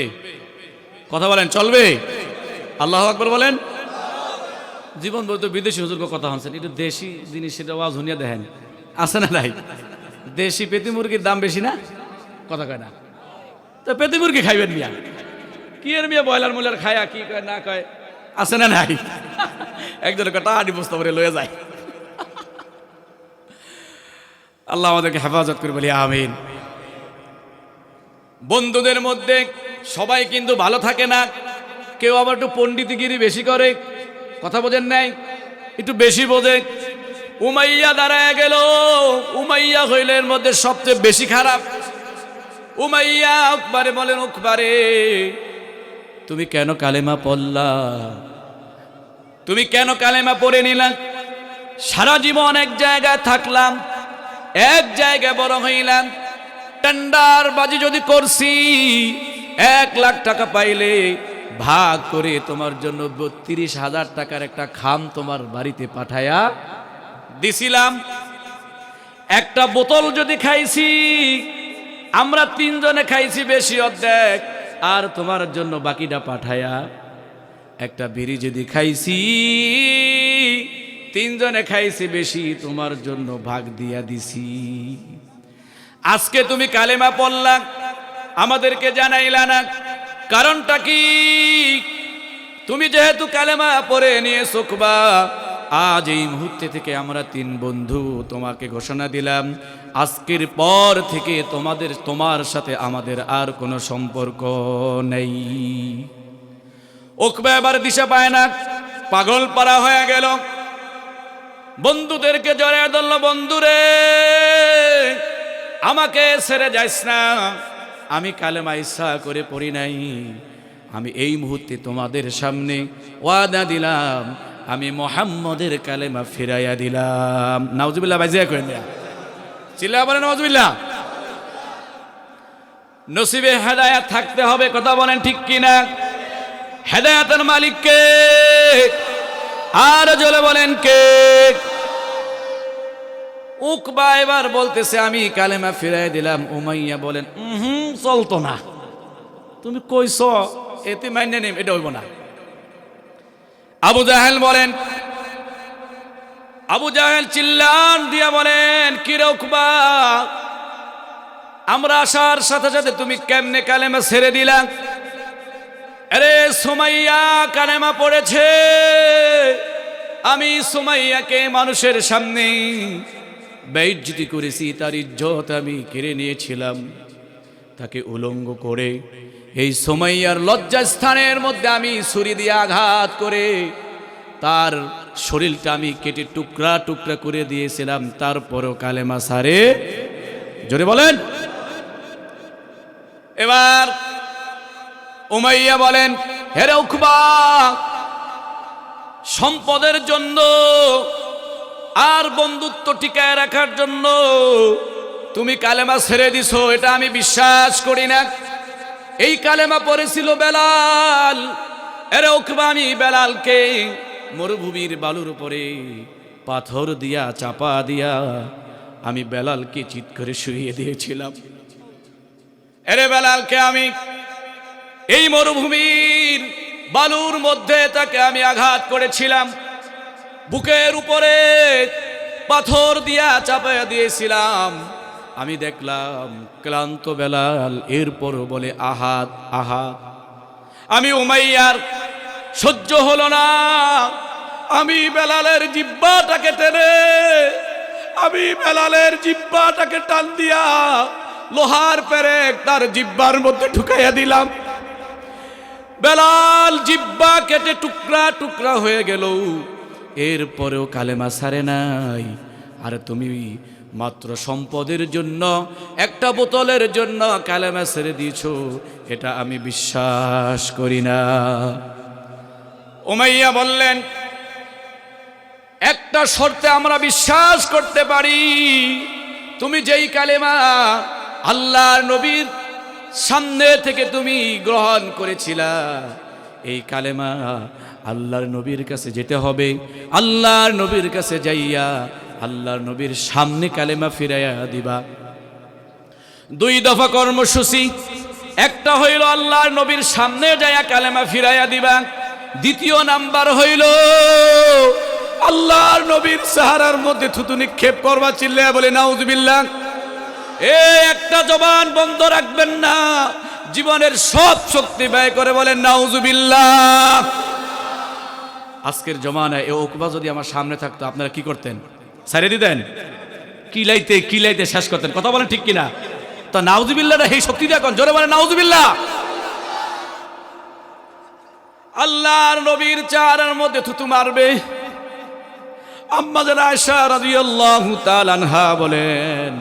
কথা বলেন, চলবে? আল্লাহু আকবার বলেন। জীবন বলতে বিদেশি হুজুর কথা হচ্ছেন, একটু দেশি জিনিস সেটা আওয়াজ শুনিয়া দেখেন, আছে না নাই? দেশি পেতি মুরগির দাম বেশি না? কথা কয় না তো, পেতি মুরগি খাইবেন মিয়া, কি এর মিয়া ব্রয়লার মুলার খায়া কি কয় না কয়, আছে না নাই? একজনের কথা আডি বস্তা করে লয়ে যায়। আল্লাহ আমাদেরকে হেফাজত করে বলি আমিন। বন্ধুদের মধ্যে সবাই কিন্তু ভালো থাকে না, কেউ আবার একটু পণ্ডিতগিরি বেশি করে। কথা বোঝেন নাই? একটু বেশি বোঝে। উমাইয়া দাঁড়ায় গেল, উমাইয়া হইল এর মধ্যে সবচেয়ে বেশি খারাপ। উমাইয়া উকবারে বলেন, উকবারে তুমি কেন কালেমা পড়লা? তুমি কেন কালেমা পড়ে নিলাম? সারা জীবন এক জায়গায় থাকলাম, এক জায়গায় বড় হইলাম, টেন্ডার বাজি যদি করছি 1 লাখ টাকা পাইলে ভাগ করে তোমার জন্য 32,000 টাকার একটা খাম তোমার বাড়িতে পাঠায়া দিছিলাম। একটা বোতল যদি খাইছি, আমরা 3 জনে খাইছি বেশি অর্ধেক, আর তোমার জন্য বাকিটা পাঠায়া একটা বিড়ি যদি খাইছি, 3 জনে খাইছি বেশি, তোমার জন্য ভাগ দিয়া দিছি। আজকে তুমি কালেমা পড়লা, আমাদেরকে জানাইলা না, কারণটা কি? তুমি যেহেতু কালেমা পড়ে নিয়ে উকবা, আজ এই মুহূর্তে থেকে আমরা 3 বন্ধু তোমাকে ঘোষণা দিলাম, আজকের পর থেকে তোমার সাথে আমাদের আর কোনো সম্পর্ক নেই। উকবা এবার দিশা পায় না, পাগল পারা হয়ে গেল। বন্ধুদেরকে জড়িয়ে ধরল, বন্ধুরে আমাকে ছেড়ে যাইস না, আমি কালেমা ইচ্ছা করে পড়ি নাই, আমি এই মুহূর্তে তোমাদের সামনে ওয়াদা দিলাম, আমি মুহাম্মদের কালেমা ফিরাইয়া দিলাম। নাউজুবিল্লাহ, বাজিয়া কইন না, চিল্লা বলেন নাউজুবিল্লাহ। নসিবে হেদায়েত থাকতে হবে, কথা বলেন ঠিক কিনা? হেদায়েতের মালিক কে? আর জোরে বলেন কে? উকবা এবার বলতেছে আমি কালেমা ফিরাই দিলাম। উমাইয়া বলেন চলতো না, তুমি কইছ এতে মাইনে নেম, এটা হইব না। আবু জাহেল বলেন, আবু জাহেল চিল্লান দিয়া বলেন, কি রে উকবা, আমরা আসার সাথে সাথে তুমি কেমনে কালেমা ছেড়ে দিলা? আরে সুমাইয়া কালেমা পড়েছে, আমি সুমাইয়াকে মানুষের সামনে বেইজ্জতি করেছি, তার ইজ্জত আমি কেড়ে নিয়েছিলাম, তাকে উলঙ্গ করে এই সুমাইয়ার লজ্জাস্থানের মধ্যে আমি ছুরি দিয়ে আঘাত করে তার শরীরটা আমি কেটে টুকরা টুকরা করে দিয়েছিলাম, তারপরও কালেমা সারে। জোরে বলেন। এবার উমাইয়া বলেন, হে উকবা, সম্পদের জন্য আর বন্ধুত্ব টিকায় রাখার জন্য তুমি কালেমা ছেড়ে দিছো, এটা আমি বিশ্বাস করি না। এই কালেমা পড়েছিল বেলাল। এরে উকবা, আমি বেলালকে মরুভূমির বালুর উপরে পাথর দিয়া চাপা দিয়া আমি বেলালকে চিৎ করে শুইয়ে দিয়েছিলাম। এরে বেলালকে আমি এই মরুভূমির বালুর মধ্যে তাকে আমি আঘাত করেছিলাম, বুকের উপরে পাথর দিয়া চাপাইয়া দিয়েছিলাম। আমি দেখলাম ক্লান্ত বেলাল, এরপরও বলে আহাত আহাত। আমি উমাইয়ার সহ্য হলো না, আমি বেলালের জিহ্বাটাকে টেনে, আমি বেলালের জিহ্বাটাকে টান দিয়া লোহার পেরেক তার জিহ্বার মধ্যে ঢুকাইয়া দিলাম। বেলাল জিহ্বা কেটে টুকরা টুকরা হয়ে গেল, এরপরেও কালেমা ছাড়ে নাই। আর তুমি মাত্র সম্পদের জন্য, একটা বোতলের জন্য কালেমা ছেড়ে দিয়েছো, এটা আমি বিশ্বাস করি না। উমাইয়া বললেন, একটা শর্তে আমরা বিশ্বাস করতে পারি, তুমি যেই কালেমা আল্লাহর নবীর সামনে থেকে তুমি গ্রহণ করেছিলা, এই কালেমা আল্লাহর নবীর কাছে যেতে হবে, আল্লাহর নবীর কাছে যাইয়া আল্লাহর নবীর সামনে কালেমা ফিরাইয়া দিবা। 2 দফা কর্মসূচি, একটা হইল আল্লাহর নবীর সামনে যাইয়া কালেমা ফিরাইয়া দিবা, দ্বিতীয় নাম্বার হইল আল্লাহর নবীর চেহারার মধ্যে থুতু নিক্ষেপ করবা। চিল্লায়া বলে নাউজুবিল্লাহ। একটা জবান বন্ধ রাখবেন না, জীবনের সব শক্তি ব্যয় করে বলেন নাউজুবিল্লাহ। আজকের জমানায় এ উকবা যদি আমার সামনে থাকতো, আপনারা কি করতেন? ছেড়ে দিতেন? কিলাইতে শেষ করতেন। কথা বলেন ঠিক কিনা? তো নাউজুবিল্লাহটা এই শক্তি দিয়ে এখন জোরে বলেন নাউজুবিল্লাহ। আল্লাহর নবীর চেহারার মধ্যে থুতু মারবে। আম্মা জান আয়েশা রাদিয়াল্লাহু তাআলা আনহা বলেন,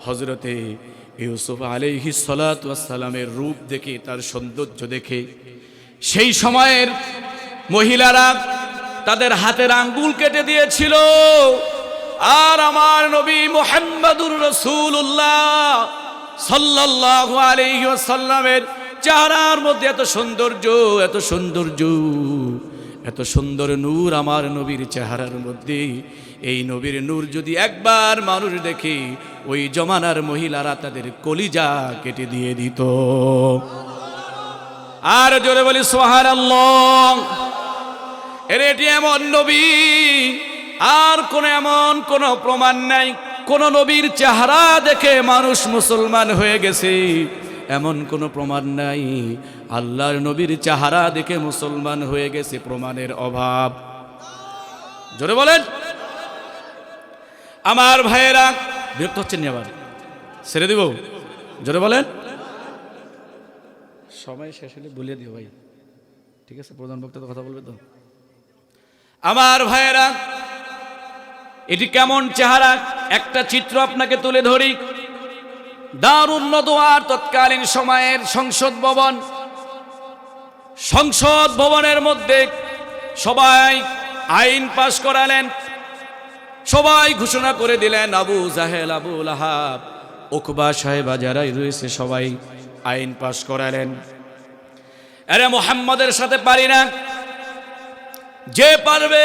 হযরতে ইউসুফ আলাইহিস সালাতু ওয়াস সালামের রূপ দেখে, তার সৌন্দর্য দেখে সেই সময়ের মহিলারা তাদের হাতের আঙ্গুল কেটে দিয়েছিল। আর আমার নবী মুহাম্মদুর রাসূলুল্লাহ সাল্লাল্লাহু আলাইহি ওয়াসাল্লামের চেহারার মধ্যে এত সৌন্দর্য, এত সৌন্দর্য, এত সুন্দর নূর আমার নবীর চেহারার মধ্যে। এই নবীর নূর যদি একবার মানুষ দেখে, ওই জমানার মহিলারা তাদের কলিজা কেটে দিয়ে দিত। আর জোরে বলি সুবহানাল্লাহ। এটি এমন নবী, আর এমন কোন প্রমাণ নাই কোন নবীর চেহারা দেখে মানুষ মুসলমান হয়ে গেছে, এমন কোন প্রমাণ নাই। আল্লাহর নবীর চেহারা দেখে মুসলমান হয়ে গেছে, প্রমাণের অভাব। জোরে বলেন। আমার ভাইয়েরা, বিরক্ত হচ্ছেন নি? আবার ছেড়ে দিব? জোরে বলেন। সময় শেষ হলে বলিয়ে দিও ভাই, ঠিক আছে? প্রধান বক্তা তো কথা বলবে তো। আমার ভাইয়েরা, এটি কেমন চেহারা, একটা চিত্র আপনাকে তুলে ধরি। দারুন নদওয়ার তৎকালীন সময়ের সংসদ ভবন, সংসদ ভবনের মধ্যে সবাই আইন পাশ করালেন, সবাই ঘোষণা করে দিলেন আবু জাহেল, আবু লাহাব, উকবা সাহেবা যারাই রয়েছে সবাই আইন পাশ করালেন। আরে মুহাম্মদের সাথে পারি না, যে পারবে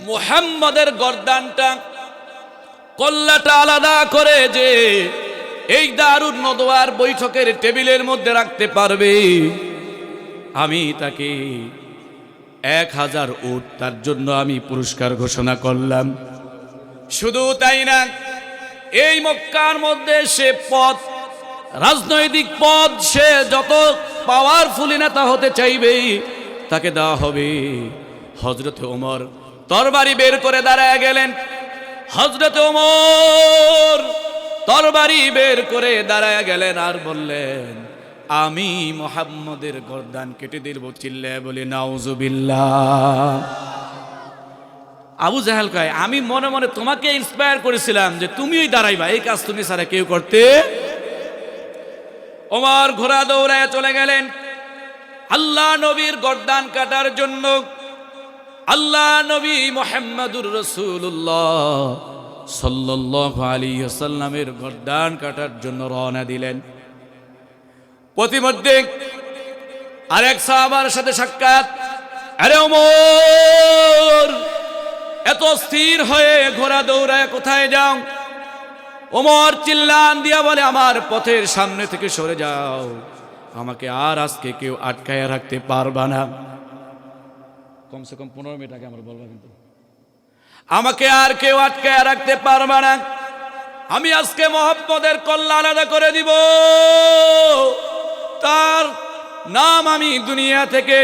মুহাম্মদের গর্দানটা, কল্লাটা আলাদা করে যে এই দারুন নদওয়ার বৈঠকের টেবিলের মধ্যে রাখতে পারবে, আমি তাকে 1000 উট তার জন্য আমি পুরস্কার ঘোষণা করলাম। শুধু তাই না, এই মক্কার মধ্যে সে পদ, রাজনৈতিক পদ, সে যত পাওয়ারফুল নেতা হতে চাইবে তাকে দেওয়া হবে। হযরতে ওমর তরবারি বের করে দাঁড়ায় গেলেন। হযরতে ওমর তরবারি বের করে দাঁড়ায় গেলেন আর বললেন, আমি মুহাম্মদের গর্দান কেটে দিব। চিল্লায় বলি নাউজুবিল্লাহ। আবু জাহেল কয়, আমি মনে মনে তোমাকে ইন্সপায়ার করেছিলাম যে তুমিই দাঁড়াইবা, এই কাজ তুমি ছাড়া কেউ করতে। ওমর ঘোড়া দৌড়ায় চলে গেলেন আল্লাহ নবীর গর্দান কাটার জন্য। আল্লাহ নবী মুহাম্মদুর রাসূলুল্লাহ সাল্লাল্লাহু আলাইহি ওয়াসাল্লামের গর্দান কাটার জন্য রওনা দিলেন। প্রতিমধ্যে আরেক সাহাবার সাথে সাক্ষাৎ। আরে ওমর, এত স্থির হয়ে ঘোড়া দৌড়ায় কোথায় যাও? ওমর চিল্লান দিয়া বলে, আমার পথের সামনে থেকে সরে যাও, আমাকে আর আজকে কেউ আটকায় রাখতে পারবা না। কমসে কম 15 মিনিট আগে আমার বলবা, কিন্তু আমাকে আর কেউ আটকায় রাখতে পারবা না। আমি আজকে মুহাম্মদের কল্লা আলাদা করে দিব, তার নাম আমি দুনিয়া থেকে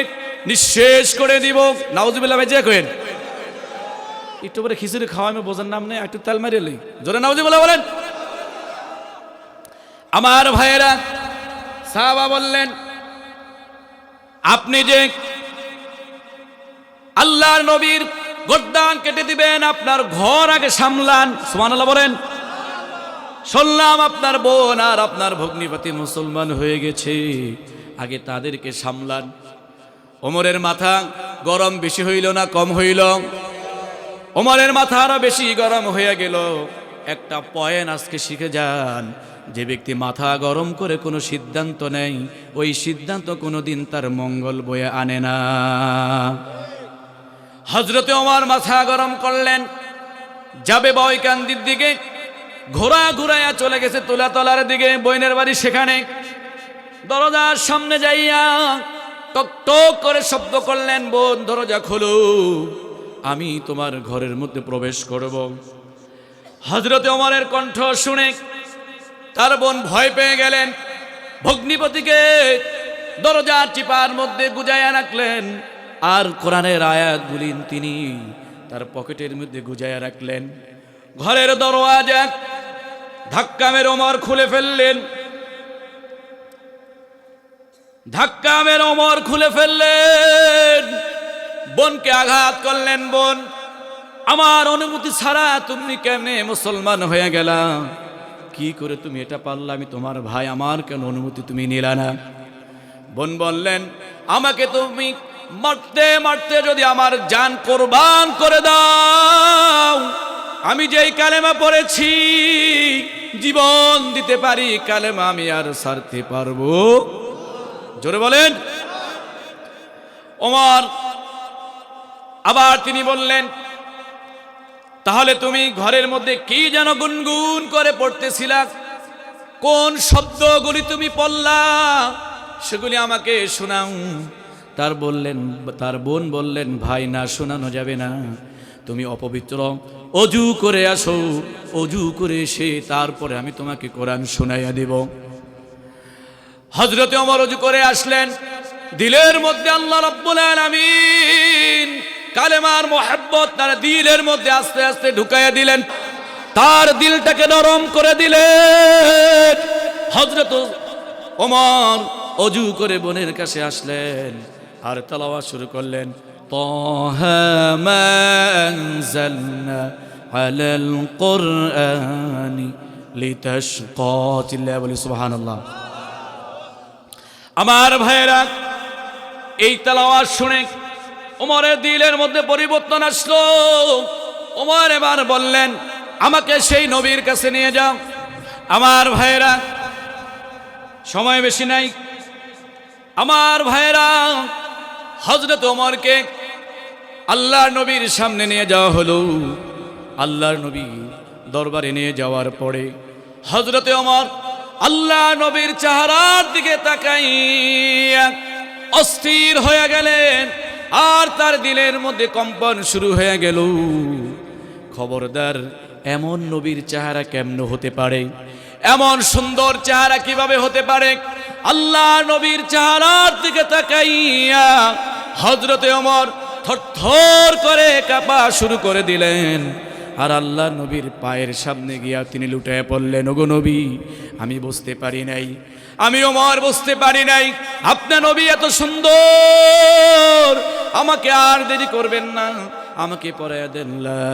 নিঃশেষ করে দিব। নাউজুবিল্লাহ। ভাই যে কইেন একটু পরে খিচুড়ি খাওয়া, আমি বোঝার নাম নেই, একটু তেল মারিয়ে লই, জোরে নাউজুবিল্লাহ বলেন। আমার ভাইয়েরা, সাহাবা বললেন, আপনি যে আল্লাহর নবীর গর্দান কেটে দিবেন, আপনার ঘর আগে সামলান। সুবহানাল্লাহ বলেন। শুনলাম আপনার বোন আর আপনার ভগ্নিপতি মুসলমান হয়ে গেছে, আগে তাদেরকে সামলান। ওমরের মাথা গরম বেশি হইল না কম হইল? ওমরের মাথা আরো বেশি গরম হয়ে গেল। একটা পয়েন্ট আজকে শিখে যান, যে ব্যক্তি মাথা গরম করে কোনো সিদ্ধান্ত নেয়, ওই সিদ্ধান্ত কোনোদিন তার মঙ্গল বয়ে আনে না। হযরতে ওমর মাথা গরম করলেন, যাবে বয়কান্দির দিকে, ঘোড়া ঘুরাইয়া চলে গেছে তুলাতলার দিকে, বইনের বাড়ি সেখানে। দরজার সামনে যাইয়া টক টক করে শব্দ করলেন, বোন দরজা খোলো, আমি তোমার ঘরের মধ্যে প্রবেশ করব। হযরতে ওমরের কণ্ঠ শুনে তার বোন ভয় পেয়ে গেলেন, ভগ্নিপতিকে দরজার চিপার মধ্যে গুজাইয়া রাখলেন, আর কোরআনের আয়াতগুলি তিনি তার পকেটের মধ্যে গুজাইয়া রাখলেন। ঘরের দরওয়াজা ধাক্কা মেরে ওমর খুলে ফেললেন, ধাক্কা মেরে ওমর খুলে ফেললেন। বোনকে আঘাত করলেন, বোন আমার অনুমতি ছাড়া তুমি কেমনে মুসলমান হয়ে গেলা? কি করে তুমি এটা পারলা? আমি তোমার ভাই, আমার কেন অনুমতি তুমি নিলা না? বোন বললেন, আমাকে তুমি মারতে মারতে যদি আমার জান কোরবান করে দাও, আমি যেই কালেমা পড়েছি জীবন দিতে পারি, কালেমা আমি আর ছাড়তে পারবো? জোরে বলেন। ওমর আবার তিনি বললেন, তাহলে তুমি ঘরের মধ্যে কি যেন গুনগুন করে পড়তেছিলা, কোন শব্দগুলি তুমি পড়লা সেগুলি আমাকে শোনাও। তার বোন বললেন, ভাই না, শোনানো যাবে না, তুমি অপবিত্র, অজু করে আসো, অজু করে এসে তারপরে আমি তোমাকে কোরআন শোনাইয়া দেব। হযরতে ওমর অজু করে আসলেন, দিলের মধ্যে আল্লাহ রাব্বুল আলামিন কালেমার মোহাব্বত তার দিলের মধ্যে আস্তে আস্তে ঢুকাইয়া দিলেন, তার দিলটাকে নরম করে দিলেন। হযরত ওমর অজু করে বোনের কাছে আসলেন আর তেলাওয়াত শুরু করলেন, তাহা মা আনজালনা আলাল কুরআনি লিতাশকা। চিল্লায়া বলি সুবহানাল্লাহ। আমার ভাইয়েরা, এই তেলাওয়াত শুনে ওমরের দিলের মধ্যে পরিবর্তন আসলো। ওমর এবার বললেন, আমাকে সেই নবীর কাছে নিয়ে যাও। আমার ভাইয়েরা, সময় বেশি নাই। আমার ভাইয়েরা, হযরত ওমরকে আল্লাহর নবীর সামনে নিয়ে যাওয়া হলো। আল্লাহর নবী দরবারে নিয়ে যাওয়ার পরে হযরত ওমর আল্লাহ নবীর চেহারার দিকে তাকাইয়া অস্থির হয়ে গেলেন, আর তার দিলের মধ্যে কম্পন শুরু হয়ে গেল। খবরদার, এমন নবীর চেহারা কেমন হতে পারে? এমন সুন্দর চেহারা কিভাবে হতে পারে? আল্লাহ নবীর চেহারার দিকে তাকাইয়া হযরতে ওমর থরথর করে কাঁপা শুরু করে দিলেন। আর আল্লাহ নবীর পায়ের সামনে গিয়া তিনি লুটায় পড়লেন, ওগো নবী, আমি বুঝতে পারি নাই, আমি ওমর বুঝতে পারি নাই আপনার নবী এত সুন্দর। আমাকে আর দেরি করবেন না, আমাকে পড়ায়া দেন লা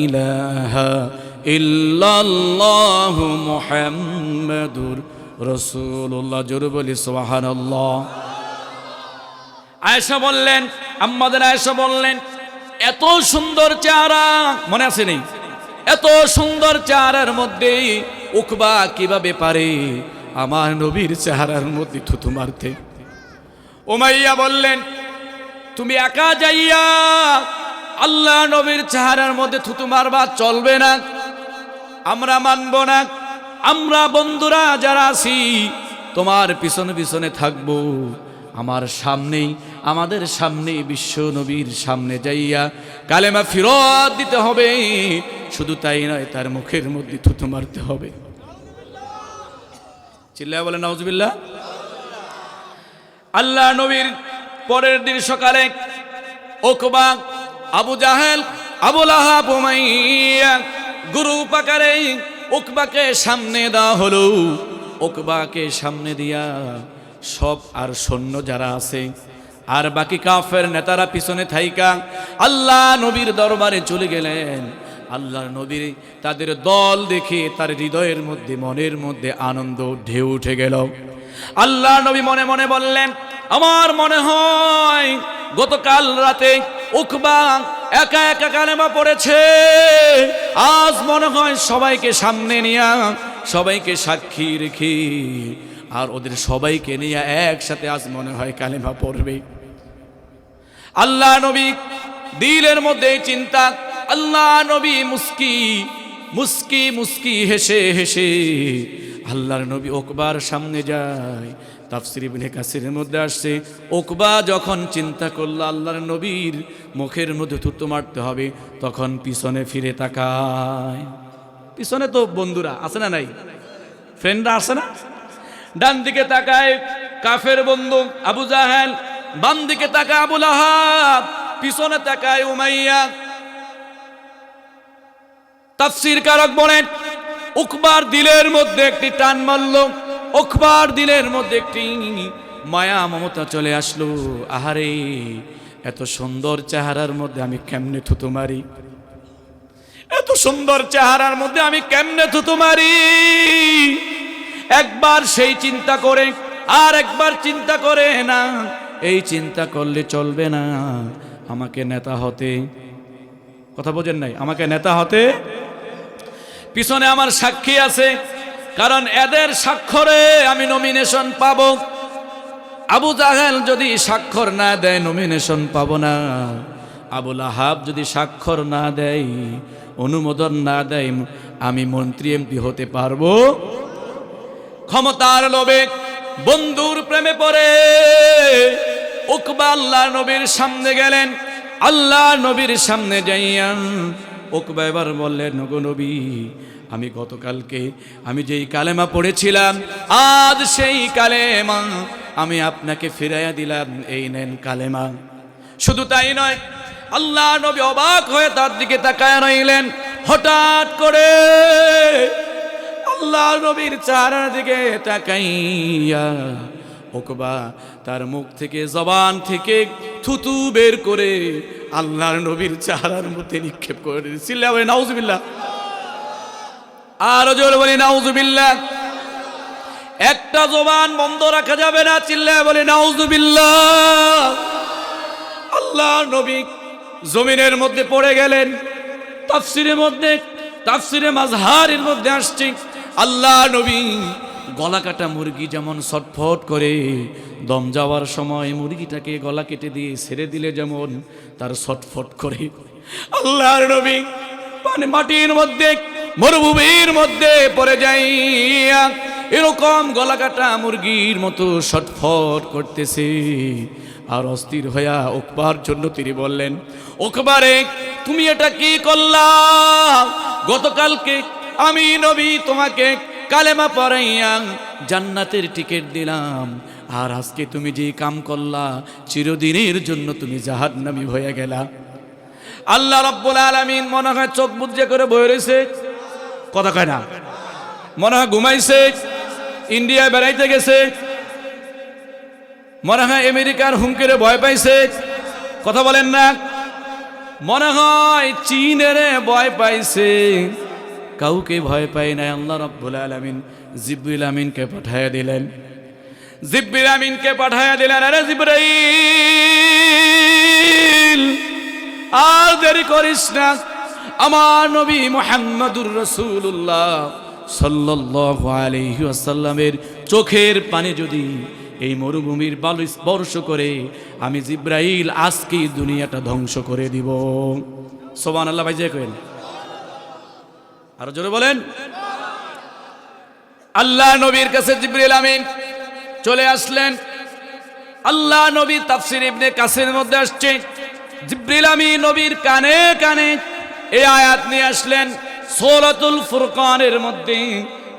ইলাহা ইল্লাল্লাহু মুহাম্মাদুর রাসূলুল্লাহ। জোরে বলি সুবহানাল্লাহ। আয়েশা বললেন, আম্মাদের আয়েশা বললেন, এত সুন্দর চেহারা মনে আছে নেই? এত সুন্দর চেহারার মধ্যে উকবা কিভাবে পারে আমার নবীর চেহারার মধ্যে থুতু মারতে? উমাইয়া বললেন, তুমি একা যাইয়া আল্লাহ নবীর চেহারার মধ্যে থুতু মারবা, চলবে না, আমরা মানব না। আমরা বন্ধুরা যারা আছি তোমার পিছনে পিছনে থাকবো। আমার সামনেই, আমাদের সামনেই বিশ্ব নবীর সামনে যাইয়া কালেমা ফিরত দিতে হবে। শুধু তাই নয়, তার মুখের মধ্যে থুতু মারতে হবে। চিল্লায়া বলেন নাউজুবিল্লাহ। আল্লাহ নবীর পরের দিন সকালে উকবা, আবু জাহেল, আবু লাহাব, উমাইয়া গুরু পাকারে উকবাকে সামনে দেওয়া হলো। উকবাকে সামনে দিয়া সব আর সৈন্য যারা আছে আর বাকি কাফের নেতারা পিছনে থাইকা আল্লাহ নবীর দরবারে চলে গেলেন। আল্লাহর নবী তাদের দল দেখে তার হৃদয়ের মধ্যে, মনের মধ্যে আনন্দ ঢেউ উঠে গেল। আল্লাহ নবী মনে মনে বললেন, আমার মনে হয় গতকাল রাতে উকবা একা একা কালেমা পড়েছে, আজ মনে হয় সবাইকে সামনে নিয়ে, সবাইকে সাক্ষী রেখে আর ওদের সবাইকে নিয়ে একসাথে আজ মনে হয় কালেমা পড়বে। আল্লাহ নবী দিলের মধ্যে চিন্তা, আল্লাহ নবী মুস্কি মুস্কি মুস্কি হেসে হেসে আল্লাহর নবী উকবার সামনে যায়। তাফসীর ইবনে কাসিরের মধ্যে আসছে, উকবা যখন চিন্তা করল আল্লাহর নবীর মুখের মধ্যে থুতু মারতে হবে, তখন পিছনে ফিরে তাকায়। পিছনে তো বন্ধুরা আছে না নাই, ফ্রেন্ডরা আছে না? ডান দিকে তাকায় কাফের বন্ধু আবু জাহেল, বাম দিকে তাকায় আবু লাহাব, পিছনে তাকায় উমাইয়া। তাফসীর কারক বলেন, উকবার দিলের মধ্যে একটি টান মারল, উকবার দিলের মধ্যে একটি মায়া মমতা চলে আসলো। আহারে, এত সুন্দর চেহারার মধ্যে আমি কেমনে থুতু মারি? এত সুন্দর চেহারার মধ্যে আমি কেমনে থুতু মারি? একবার সেই চিন্তা করে আর একবার চিন্তা করে না, এই চিন্তা করলে চলবে না। আমাকে নেতা হতে, কথা বোঝেন নাই, আমাকে নেতা হতে পিছনে আমার সাক্ষী আছে, কারণ এদের স্বাক্ষরে আমি নমিনেশন পাবো। আবু জাহেল যদি স্বাক্ষর না দেয় নমিনেশন পাবো না। আবু লাহাব যদি স্বাক্ষর না দেয়, অনুমোদন না দেয়, আমি মন্ত্রী এমপি হতে পারবো? ক্ষমতার লোভে, বন্ধুর প্রেমে পড়ে উকবা আল্লাহ নবীর সামনে গেলেন। আল্লাহ নবীর সামনে যাইয়া উকবা এবার বললেন, ওগো নবী, আমি গতকালকে আমি যেই কালেমা পড়েছিলাম, আজ সেই কালেমা আমি আপনাকে ফিরাইয়া দিলাম, এই নেন কালেমা। শুধু তাই নয়, আল্লাহ নবী অবাক হয়ে তার দিকে তাকায় রইলেন। হঠাৎ করে আল্লাহ নবীর চেহারার দিকে তাকাইয়া উকবা তার মুখ থেকে, জবান থেকে থুতু বের করে আল্লাহর নবীর চেহারার মধ্যে নিক্ষেপ করে দিয়েছিল। নাউজুবিল্লাহ, আরো জোরে বলি নাউজুবিল্লাহ। একটা জবান বন্ধ রাখা যাবে না, চিল্লায় বলি নাউজুবিল্লাহ। আল্লাহ নবী জমিনের মধ্যে পড়ে গেলেন। তাফসিরে মাজহারের মধ্যে আসছে আল্লাহ নবী গলা কাটা মুরগি যেমন ছটফট করে দম যাওয়ার সময় মুরগিটাকে গলা কেটে দিয়ে ছেড়ে দিলে যেমন তার ছটফট করে, আল্লাহর নবী মাটির মধ্যে মরুভূমির মধ্যে পড়ে যাইয়া এরকম গলা কাটা মুরগির মতো ছটফট করতেছে। আর অস্থির হইয়া উকবার জন্য তিনি বললেন, উকবারে তুমি এটা কি করলা? গতকালকে আমি নবী তোমাকে কালেমা পড়াইয়া জান্নাতের টিকিট দিলাম, আর আজকে তুমি যে কাম করলা চিরদিনের জন্য তুমি জাহান্নামী হয়ে গেলা। আল্লাহ রাব্বুল আলামিন মনে হয় চোখ বুজে করে বয়ে রয়েছে, কথা কয় না, মনে হয় ঘুমাইছে, ইন্ডিয়ায় বেড়াইতে গেছে, মনে হয় আমেরিকার হুমকিরে ভয় পাইছে, কথা বলেন না, মনে হয় চীনের ভয় পাইছে, কাউকে ভয় পায় না। আল্লাহ রাব্বুল আলামিন জিবরিল আমিনকে পাঠায়া দিলেন। জিবরিল আমিনকে পাঠায়া দিলেন, আরে জিবরাইল আর দেরি করিস না, আমার নবী মুহাম্মদুর রাসূলুল্লাহ সাল্লাল্লাহু আলাইহি ওয়াসাল্লামের চোখের পানি যদি এই মরুভূমির বালু স্পর্শ করে, আমি জিবরাইল আজকে দুনিয়াটা ধ্বংস করে দিব। সুবহানাল্লাহ, ভাই যে কইন আর জোরে বলেন। আল্লাহ নবীর কাছে জিবরিল আমিন চলে আসলেন। আল্লাহ নবী তাফসীর ইবনে কাসিরের মধ্যে আসছে, জিবরিল আমিন নবীর কানে কানে এই আয়াত নিয়ে আসলেন সূরাতুল ফুরকানের মধ্যে।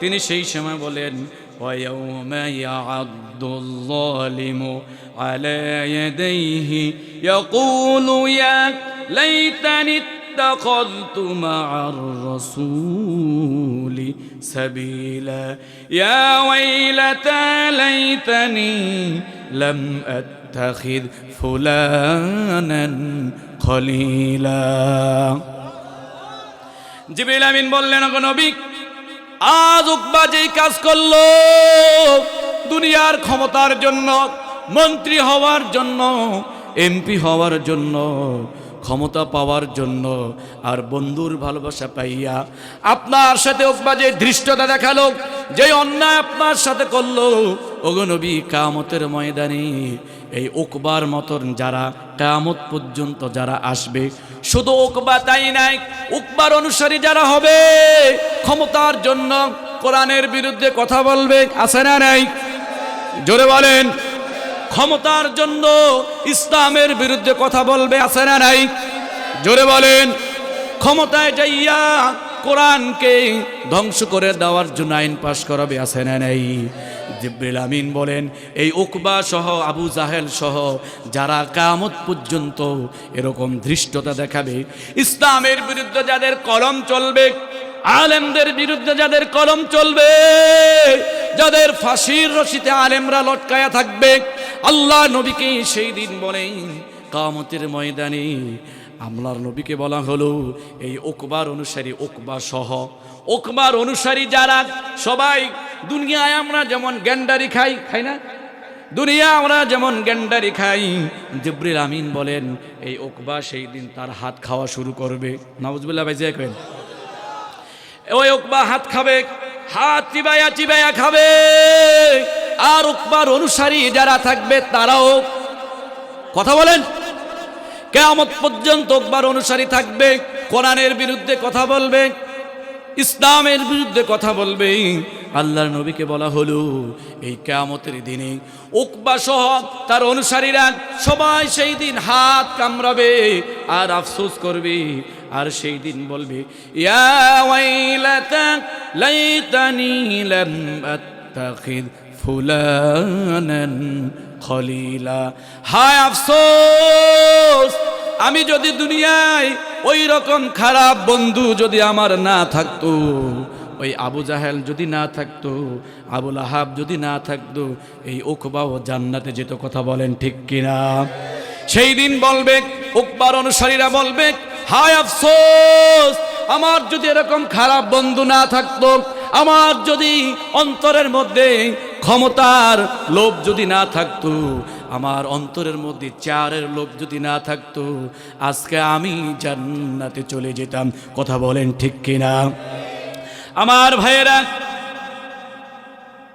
তিনি সেই সময় বলেন, وَيَوْمَ يَعَضُّ الظَّالِمُ عَلَى يَدَيْهِ يَقُولُ يَا لَيْتَنِي اتَّخَذْتُ مَعَ الرَّسُولِ سَبِيلًا يَا وَيْلَتَى لَيْتَنِي لَمْ أَتَّخِذْ فُلَانًا خَلِيلًا। জিবরিল আমিন বললেন, ওগো নবী, আজ উকবা যেই কাজ করলো দুনিয়ার ক্ষমতার জন্য, মন্ত্রী হওয়ার জন্য, এমপি হওয়ার জন্য, ক্ষমতা পাওয়ার জন্য, আর বন্ধুর ভালোবাসা পাইয়া আপনার সাথে উকবা যে ধৃষ্টতা দেখালো, যে অন্যায় আপনার সাথে করলো, ওগো নবী, কিয়ামতের ময়দানে এই উকবার মতন যারা কিয়ামত পর্যন্ত যারা আসবে, শুধু উকবা তাই নাই, উকবার অনুসারী যারা হবে, ক্ষমতার জন্য কোরআনের বিরুদ্ধে কথা বলবে, আছে না নাই? জোরে বলেন। ক্ষমতার জন্য ইসলামের বিরুদ্ধে কথা বলবে, আছে না নাই? জোরে বলেন। ক্ষমতায় যাইয়া কোরআনকে ধ্বংস করে দেওয়ার জন্য আইন পাশ করাবে, আছে না নাই? জিবরিল আমিন বলেন, এই উকবা সহ আবু জাহেল সহ যারা কিয়ামত পর্যন্ত এরকম ধৃষ্টতা দেখাবে, ইসলামের বিরুদ্ধে যাদের কলম চলবে, আলেমদের বিরুদ্ধে যাদের কলম চলবে, যাদের ফাঁসির রশিতে আলেমরা লটকায়া থাকবে, আল্লাহ নবীকে সেই দিন বলেন কিয়ামতের ময়দানে আমলার নবীকে বলা হলো এই উকবার অনুসারী, উকবা সহ উকবার অনুসারী যারা সবাই, দুনিয়ায় আমরা যেমন গ্যান্ডারি খাই, খাই না? দুনিয়া আমরা যেমন গ্যান্ডারি খাই, জিবরিল আমিন বলেন এই উকবা সেই দিন তার হাত খাওয়া শুরু করবে। নাউজুবিল্লাহ, ভাই যে করেন, ওই উকবা হাত খাবে, হাত চিবাইয়া চিবাইয়া খাবে। আর উকবার অনুসারী যারা থাকবে তারাও, কথা বলেন, কিয়ামত পর্যন্ত উকবার অনুসারী থাকবে, কোরআনের বিরুদ্ধে কথা বলবে, ইসলামের বিরুদ্ধে কথা বলবে। আল্লাহর নবীকে বলা হলো এই কিয়ামতের দিনে উকবা সহ তার অনুসারীরা সবাই সেই দিন হাত কামড়াবে আর আফসোস করবে, আর সেই দিন বলবে, ইয়া ওয়াইলাতা লাইতানি লাম আত্তাখিদ ফুলানান খলিলা। হায় আফসোস, আমি যদি দুনিয়ায় ওই রকম খারাপ বন্ধু যদি আমার না থাকতো, ওই আবু জাহেল যদি না থাকতো, আবুল আহাব যদি না থাকতো, এই উকবাও জান্নাতে যেত। কথা বলেন ঠিক কিনা? সেই দিন বলবে, উকবার অনুসারীরা বলবে, হায় আফসোস, আমার যদি এরকম খারাপ বন্ধু না থাকতো, আমার যদি অন্তরের মধ্যে ক্ষমতার লোভ যদি না থাকতো, আমার অন্তরের মধ্যে চারের লোভ যদি না থাকতো, আজকে আমি জান্নাতে চলে যেতাম। কথা বলেন ঠিক কিনা? আমার ভাইয়েরা,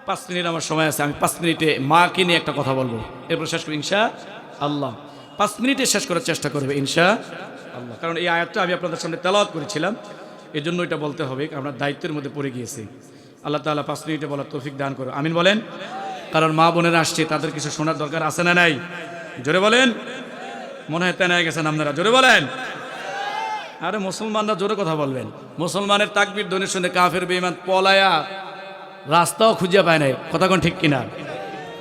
5 মিনিট আমার সময় আছে, আমি 5 মিনিটে মাকে নিয়ে একটা কথা বলবো, এরপর শেষ করবো ইনশা আল্লাহ। 5 মিনিটে শেষ করার চেষ্টা করবে ইনশা আল্লাহ, কারণ এই আয়াতটা আমি আপনাদের সামনে তেলাওয়াত করেছিলাম, এই জন্য এটা বলতে হবে, আমরা দায়িত্বের মধ্যে পড়ে গিয়েছি। আল্লাহ তাআলা 5 মিনিটে বলার তৌফিক দান করো, আমিন বলেন। কারণ মা বোনেরা আসছে, তাদের কিছু শোনার দরকার আছে না নাই? জোরে বলেন। মনে হয় তেনায় গেছেন আপনারা, জোরে বলেন। আরে মুসলমানরা জোরে কথা বলবেন। মুসলমানের তাকবীর ধ্বনি শুনে কাফের বেঈমান পলায়া রাস্তাও খুঁজে পায় নাই। কথা কোন ঠিক কিনা?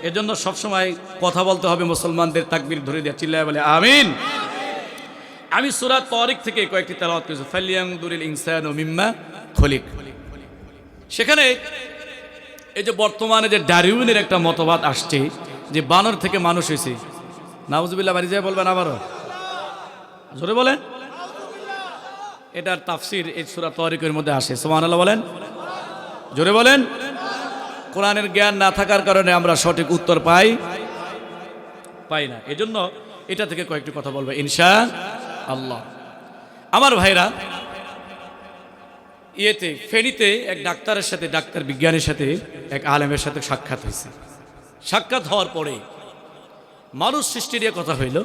এজন্য সবসময় কথা বলতে হবে মুসলমানদের তাকবীর ধরে দিয়ে চিল্লায় বলে আমিন। আমি সূরা তারিক থেকে কয়েকটি তেলাওয়াত করেছি, ফালিয়ানদুরিল ইনসানু মিম্মা খুলিক। সেখানে এই যে বর্তমানে যে ডারউইনের একটা মতবাদ আসছে যে বানর থেকে মানুষ হয়েছে, নাউজুবিল্লাহ, বাড়ি যায় বলবেন আবারও, জোরে বলেন। এটার তাফসির এই সূরা তারিকের মধ্যে আসে, সুবহানাল্লাহ বলেন, জোরে বলেন। কোরআনের জ্ঞান না থাকার কারণে আমরা সঠিক উত্তর পাই না, এজন্য এটা থেকে কয়েকটি কথা বলবো ইনশাআল্লাহ। আমার ভাইরা, ফেনীতে এক ডাক্তারের সাথে, ডাক্তার বিজ্ঞানীর সাথে এক আলেমের সাথে সাক্ষাৎ হয়েছে। সাক্ষাৎ হওয়ার পরে মানুষ সৃষ্টি নিয়ে কথা হইল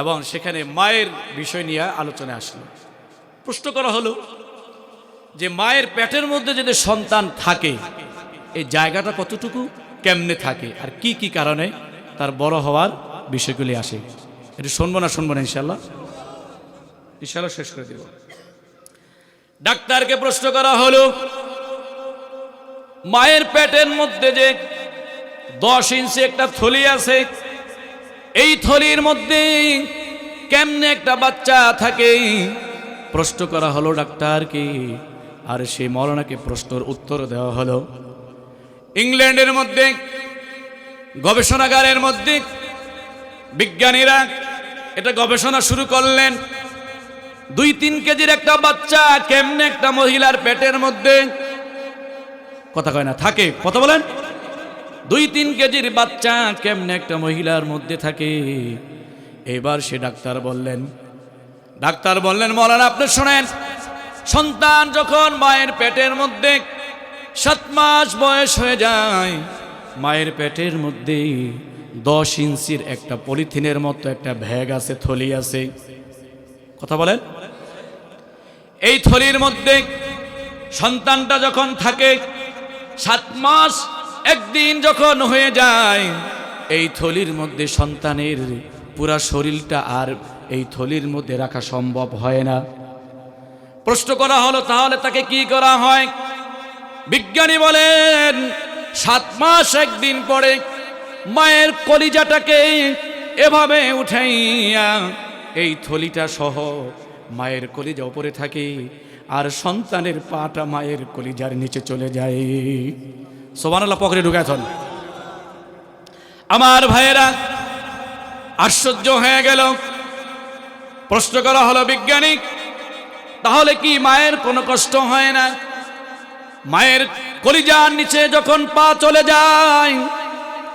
এবং সেখানে মায়ের বিষয় নিয়ে আলোচনা আসলো। প্রশ্ন করা হলো যে মায়ের পেটের মধ্যে যদি সন্তান থাকে, এই জায়গাটা কতটুকু, কেমনে থাকে, আর কি কি কারণে তার বড় হওয়ার বিষয়গুলি আসে। এটা শুনবো না ইনশাল্লাহ শেষ করে দেব। ডাক্তারকে প্রশ্ন করা হলো, মায়ের পেটের মধ্যে যে 10 ইঞ্চি একটা থলি আছে, এই থলির মধ্যে কেমনে একটা বাচ্চা থাকে। প্রশ্ন করা হলো ডাক্তারকে, আর সেই মৌলানাকে প্রশ্নের উত্তর দেওয়া হলো। ইংল্যান্ডের মধ্যে গবেষণাগারের মধ্যে বিজ্ঞানীরা এটা গবেষণা শুরু করলেন। 2-3 কেজির একটা বাচ্চা কেমনে একটা মহিলার পেটের মধ্যে, কথা কয় না, থাকে। কথা বলেন। 2-3 কেজির বাচ্চা কেমনে একটা মহিলার মধ্যে থাকে। এবার সে ডাক্তার বললেন, মৌলানা আপনি শোনেন, সন্তান যখন মায়ের পেটের মধ্যে 7 মাস বয়স হয়ে যায়, মায়ের পেটের মধ্যে 10 ইঞ্চির একটা পলিথিনের মতো একটা ব্যাগ আছে, থলি আছে। কথা বলেন। এই থলির মধ্যে সন্তানটা যখন থাকে, 7 মাস 1 দিন যখন হয়ে যায়, এই থলির মধ্যে সন্তানের পুরা শরীরটা আর এই থলির মধ্যে রাখা সম্ভব হয় না। প্রশ্ন করা হলো, তাহলে তাকে কি করা হয়? বিজ্ঞানী বলেন, 7 মাস 1 দিন পরে মায়ের কলিজাটাকে এভাবে উঠাইয়া এই থলিটা সহ মায়ের কলিজা উপরে থাকে, আর সন্তানের পাটা মায়ের কলিজার নিচে চলে যায়। সুবহানাল্লাহ, পকেটে ঢুকায়। আমার ভাইয়েরা, আশ্চর্য হয়ে গেল। প্রশ্ন করা হলো, বিজ্ঞানী, তাহলে কি মায়ের কোনো কষ্ট হয় না? মায়ের কলিজার নিচে যখন পা চলে যায়,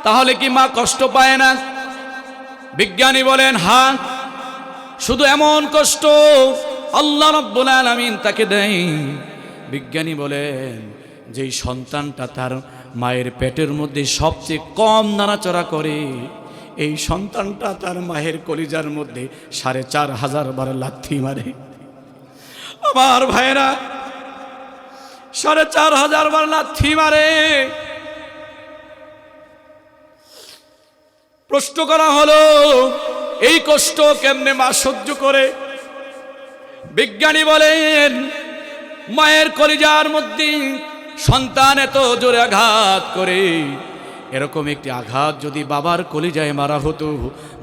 তাহলে কি মা কষ্ট পায় না? বিজ্ঞানী বলেন, হ্যাঁ, শুধু এমন কষ্ট আল্লাহ রাব্বুল আলামিন তাকে দেয়। বিজ্ঞানী বলেন, যেই সন্তানটা তার মায়ের পেটের মধ্যে সবচেয়ে কম নাড়াচড়া করে, এই সন্তানটা তার মায়ের কলিজার মধ্যে 4500 বার লাথি মারে। আমার ভাইরা, 4500 বার লাথি মারে। প্রশ্ন করা হলো, এই কষ্ট কেমনে মা সহ্য করে? বিজ্ঞানী বলেন, মায়ের কলিজার মধ্যে সন্তান এত জোরে আঘাত করে, এরকম একটি আঘাত যদি বাবার কলিজায় মারা হতো,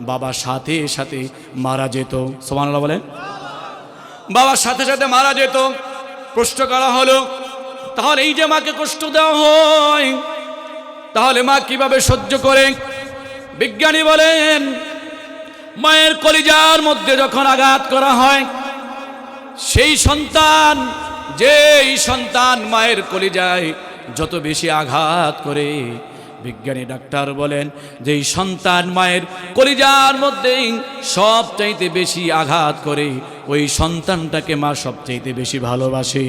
বাবার সাথে সাথে মারা যেত। সুবহানাল্লাহ বলেন। বাবার সাথে সাথে মারা যেত। প্রশ্ন করা হলো, তাহলে এই যে মাকে কষ্ট দেওয়া হয়, তাহলে মা কিভাবে সহ্য করে? বিজ্ঞানী বলেন, মায়ের কলিজার মধ্যে যখন আঘাত করা হয়, সেই সন্তান, যেই সন্তান মায়ের কলিজায় যত বেশি আঘাত করে, বিজ্ঞানী ডাক্তার বলেন যেই সন্তান মায়ের কলিজার মধ্যে সবচাইতে বেশি আঘাত করে, ওই সন্তানটাকে মা সবচাইতে বেশি ভালোবাসে।